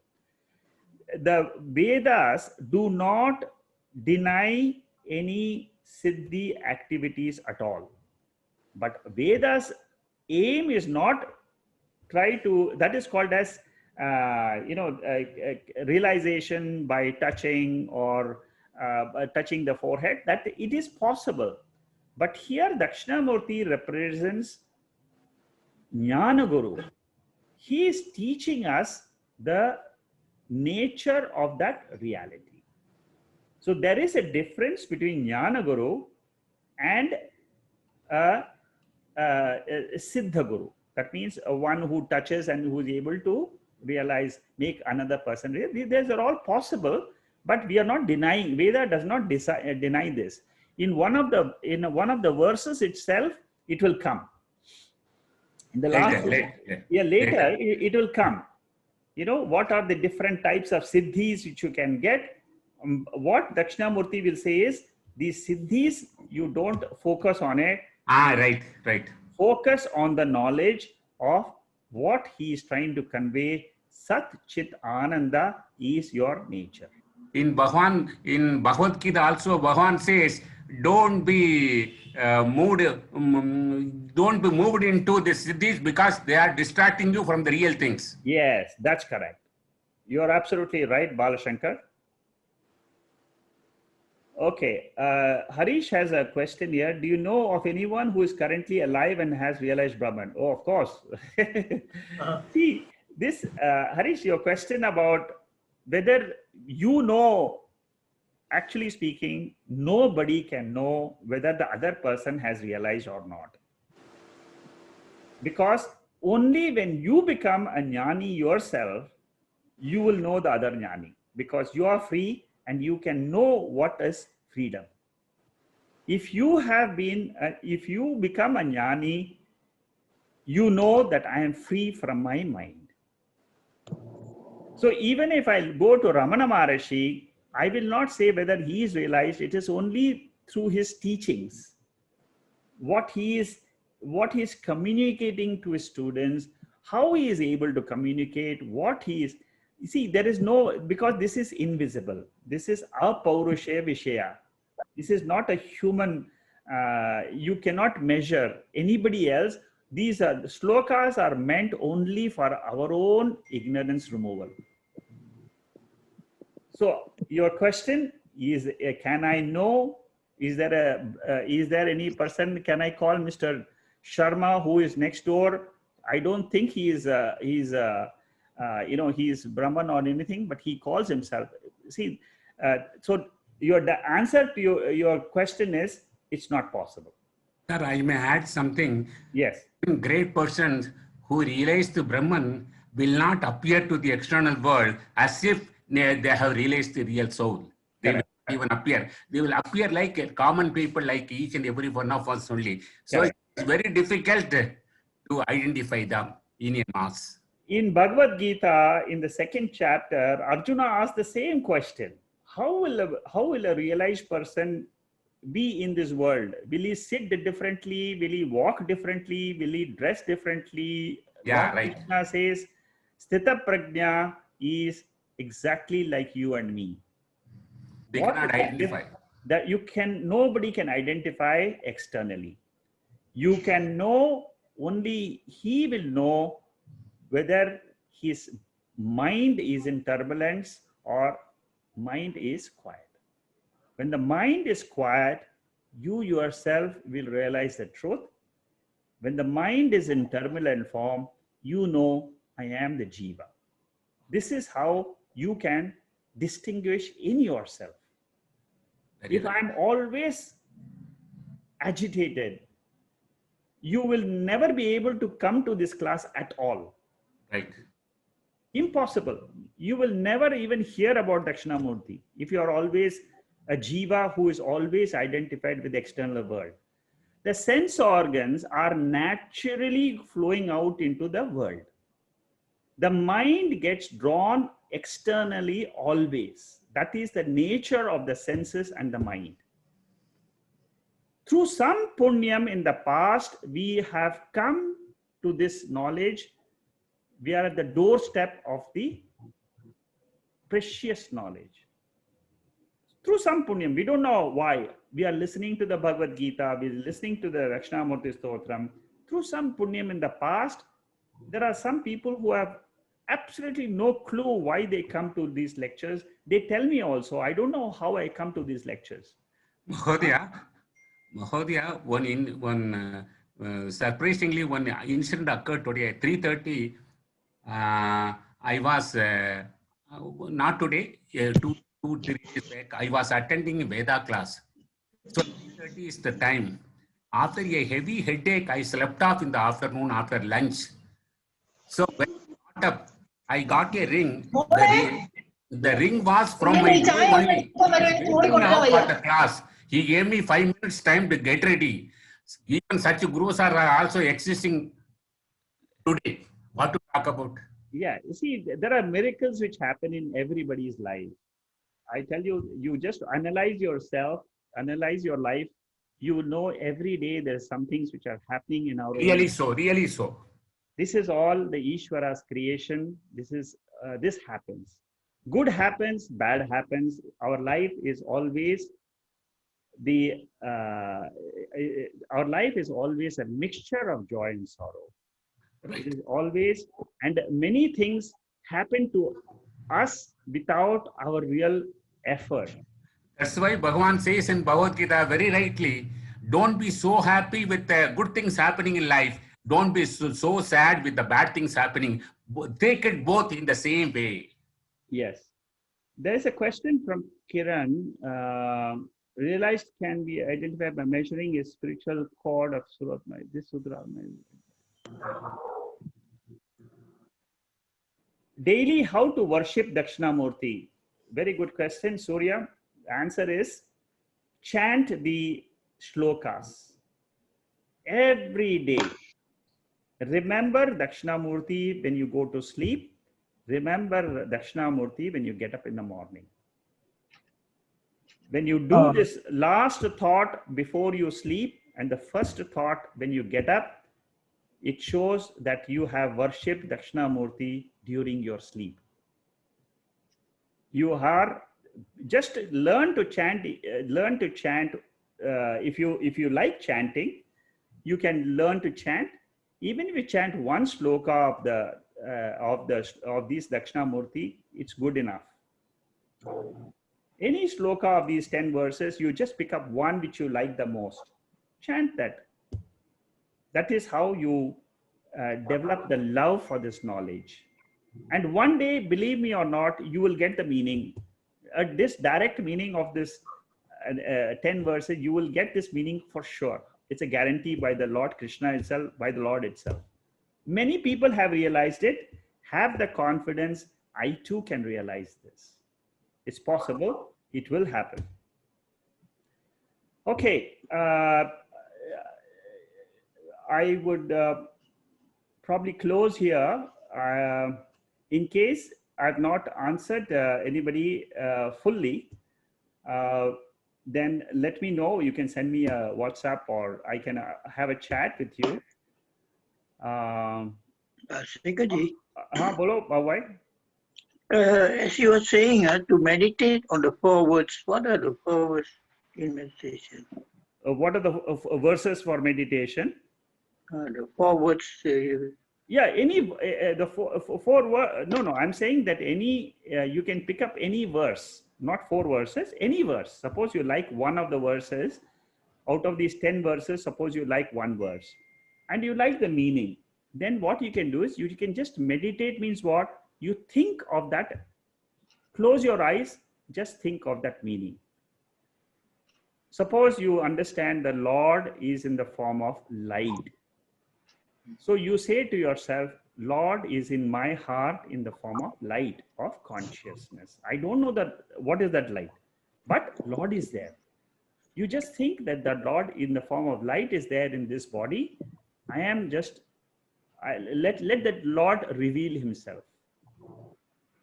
The Vedas do not deny any siddhi activities at all. But Vedas aim is not try to, that is called as realization by touching or touching the forehead, that it is possible. But here Dakshinamurthy represents Jnana Guru. He is teaching us the nature of that reality. So there is a difference between Jnana Guru and a Siddha Guru. That means one who touches and who is able to realize, make another person real. These are all possible, but we are not denying. Veda does not deny this. In one of the verses itself, it will come. In the last later. It will come. You know, what are the different types of siddhis which you can get? What Dakshinamurthy will say is, these siddhis, you don't focus on it. Right. Focus on the knowledge of what he is trying to convey. Sat Chit Ananda is your nature. In Bhagavad Gita also, Bhagavan says, don't be moved into the siddhis because they are distracting you from the real things. Yes, that's correct. You are absolutely right, Balashankar. Okay, Harish has a question here. Do you know of anyone who is currently alive and has realized Brahman? Oh, of course. See, this, Harish, your question about whether you know, actually speaking, nobody can know whether the other person has realized or not. Because only when you become a jnani yourself, you will know the other jnani, because you are free and you can know what is freedom. If you become a jnani, you know that I am free from my mind. So even if I go to Ramana Maharishi, I will not say whether he is realized. It is only through his teachings, what he is communicating to his students, how he is able to communicate, what he is. You see, there is no, because this is invisible. This is apaurusha vishaya. This is not a human, you cannot measure anybody else. These are, slokas are meant only for our own ignorance removal. So your question is, can I know? Is there any person, can I call Mr. Sharma who is next door? I don't think he is Brahman or anything, but he calls himself. See, so the answer to your question is, it's not possible. Sir, I may add something. Yes. Great persons who realize the Brahman will not appear to the external world as if they have realized the real soul. They will not even appear. They will appear like common people, like each and every one of us only. So it's very difficult to identify them in a mass. In Bhagavad Gita, in the second chapter, Arjuna asked the same question. How will a realized person be in this world? Will he sit differently? Will he walk differently? Will he dress differently? Yeah, Lord right. Krishna says, Sthita Prajna is exactly like you and me. They cannot identify. Nobody can identify externally. You can know, only he will know whether his mind is in turbulence or mind is quiet. When the mind is quiet, you yourself will realize the truth. When the mind is in turbulent form, you know, I am the Jiva. This is how you can distinguish in yourself. If I'm always agitated, you will never be able to come to this class at all. Right. Impossible. You will never even hear about Dakshinamurthy if you are always a jiva who is always identified with the external world. The sense organs are naturally flowing out into the world. The mind gets drawn externally always. That is the nature of the senses and the mind. Through some punyam in the past, we have come to this knowledge. We are at the doorstep of the precious knowledge. Through some punyam, we don't know why. We are listening to the Bhagavad Gita, we are listening to the Dakshinamurthy Stotram. Through some punyam in the past, there are some people who have absolutely no clue why they come to these lectures. They tell me also, I don't know how I come to these lectures. Mahodaya, surprisingly, one incident occurred today at 3:30. I was, not today, 3 days back, I was attending Veda class. So 3:30 is the time. After a heavy headache, I slept off in the afternoon after lunch. So when I got up, I got a ring. The ring was from my room only. Waiting now for the class. He gave me 5 minutes time to get ready. Even such gurus are also existing today. What to talk about? Yeah, you see, there are miracles which happen in everybody's life. I tell you, you just analyze yourself, analyze your life. You will know every day there's some things which are happening in our Really life. so, really so. This is all the Ishvara's creation. This happens. Good happens, bad happens. Our life is always our life is always a mixture of joy and sorrow. It is always, and many things happen to us without our real effort. That's why Bhagavan says in Bhagavad Gita very rightly, don't be so happy with the good things happening in life. Don't be so sad with the bad things happening. Take it both in the same way. Yes. There is a question from Kiran. Realized can be identified by measuring a spiritual cord of Surat. This Sutra. Daily, how to worship Dakshinamurthy? Very good question, Surya. The answer is chant the shlokas every day. Remember Dakshinamurthy when you go to sleep. Remember Dakshinamurthy when you get up in the morning. When you do this last thought before you sleep and the first thought when you get up, it shows that you have worshipped Dakshinamurthy during your sleep. You are just learn to chant. If you like chanting, you can learn to chant. Even if you chant one sloka of these Dakshinamurthy, it's good enough. Any sloka of these 10 verses, you just pick up one which you like the most. Chant that. That is how you develop the love for this knowledge. And one day, believe me or not, you will get the meaning. This direct meaning of this 10 verses, you will get this meaning for sure. It's a guarantee by the Lord Krishna itself, by the Lord itself. Many people have realized it. Have the confidence, I too can realize this. It's possible. It will happen. Okay. I would probably close here. In case I've not answered anybody fully, then let me know. You can send me a WhatsApp or I can have a chat with you. Shankarji, Bolo, why? as you were saying, to meditate on the 4 words, what are the 4 words in meditation? What are the verses for meditation? The 4 words. Yeah, any the four no, I'm saying that any you can pick up any verse, not 4 verses, any verse. Suppose you like one of the verses out of these 10 verses. Suppose you like one verse and you like the meaning, then what you can do is you can just meditate. Means what? You think of that, close your eyes, just think of that meaning. Suppose you understand the Lord is in the form of light. So you say to yourself, Lord is in my heart in the form of light of consciousness. I don't know that what is that light, but Lord is there. You just think that the Lord in the form of light is there in this body. I am just, let that Lord reveal himself.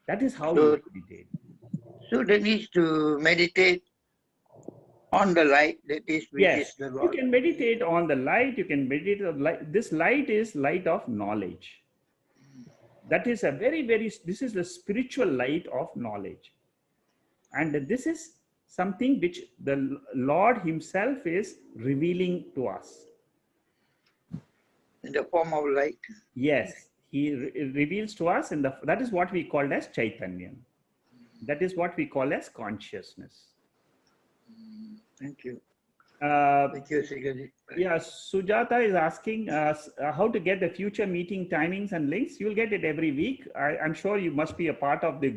That is how you meditate. So that means to meditate On the light, that is, which Yes, is the you God. can meditate on the light. You can meditate on light. This light is light of knowledge. That is a this is the spiritual light of knowledge. And this is something which the Lord himself is revealing to us. In the form of light. Yes, he reveals to us in that is what we call as Chaitanya. That is what we call as consciousness. Thank you. Thank you, Sikhaji. Yeah, Sujata is asking us how to get the future meeting timings and links. You'll get it every week. I'm sure you must be a part of the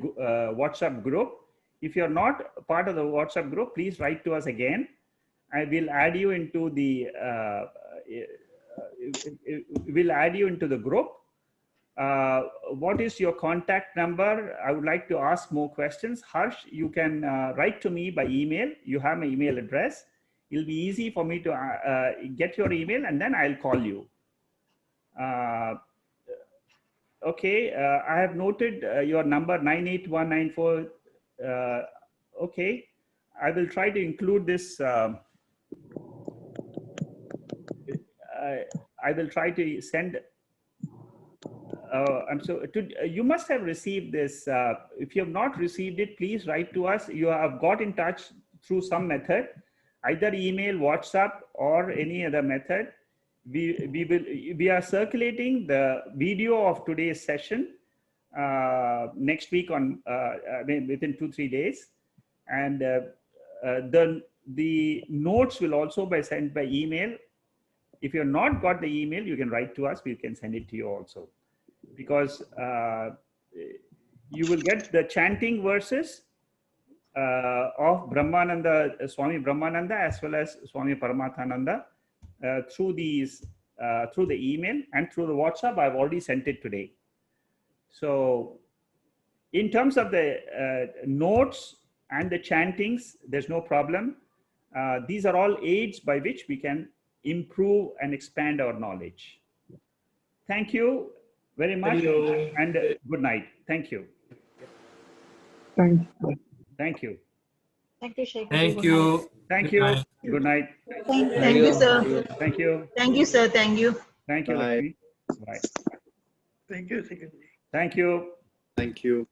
WhatsApp group. If you're not part of the WhatsApp group, please write to us again. I will add you into the group. What is your contact number? I would like to ask more questions. Harsh, you can write to me by email. You have my email address. It'll be easy for me to get your email and then I'll call you. Okay, I have noted your number 98194. Okay, I will try to include this. I will try to send. You must have received this. If you have not received it, please write to us. You have got in touch through some method, either email, WhatsApp, or any other method. We are circulating the video of today's session next week on within 2-3 days, and the notes will also be sent by email. If you have not got the email, you can write to us. We can send it to you also, because you will get the chanting verses of Brahmananda, Swami Brahmananda, as well as Swami Paramathananda through these through the email and through the WhatsApp. I've already sent it today. So in terms of the notes and the chantings, there's no problem. These are all aids by which we can improve and expand our knowledge. Thank you very much, and good night. Thank you. Thank you. Thank you. Thank you, Sheikh. Thank you. Thank Good you. night. Good night. Thank you, sir. Thank you. Thank you, sir. Thank you. Thank you, Bye. Lakshmi. Bye. Thank you, Sikhaji. Thank you. Thank you.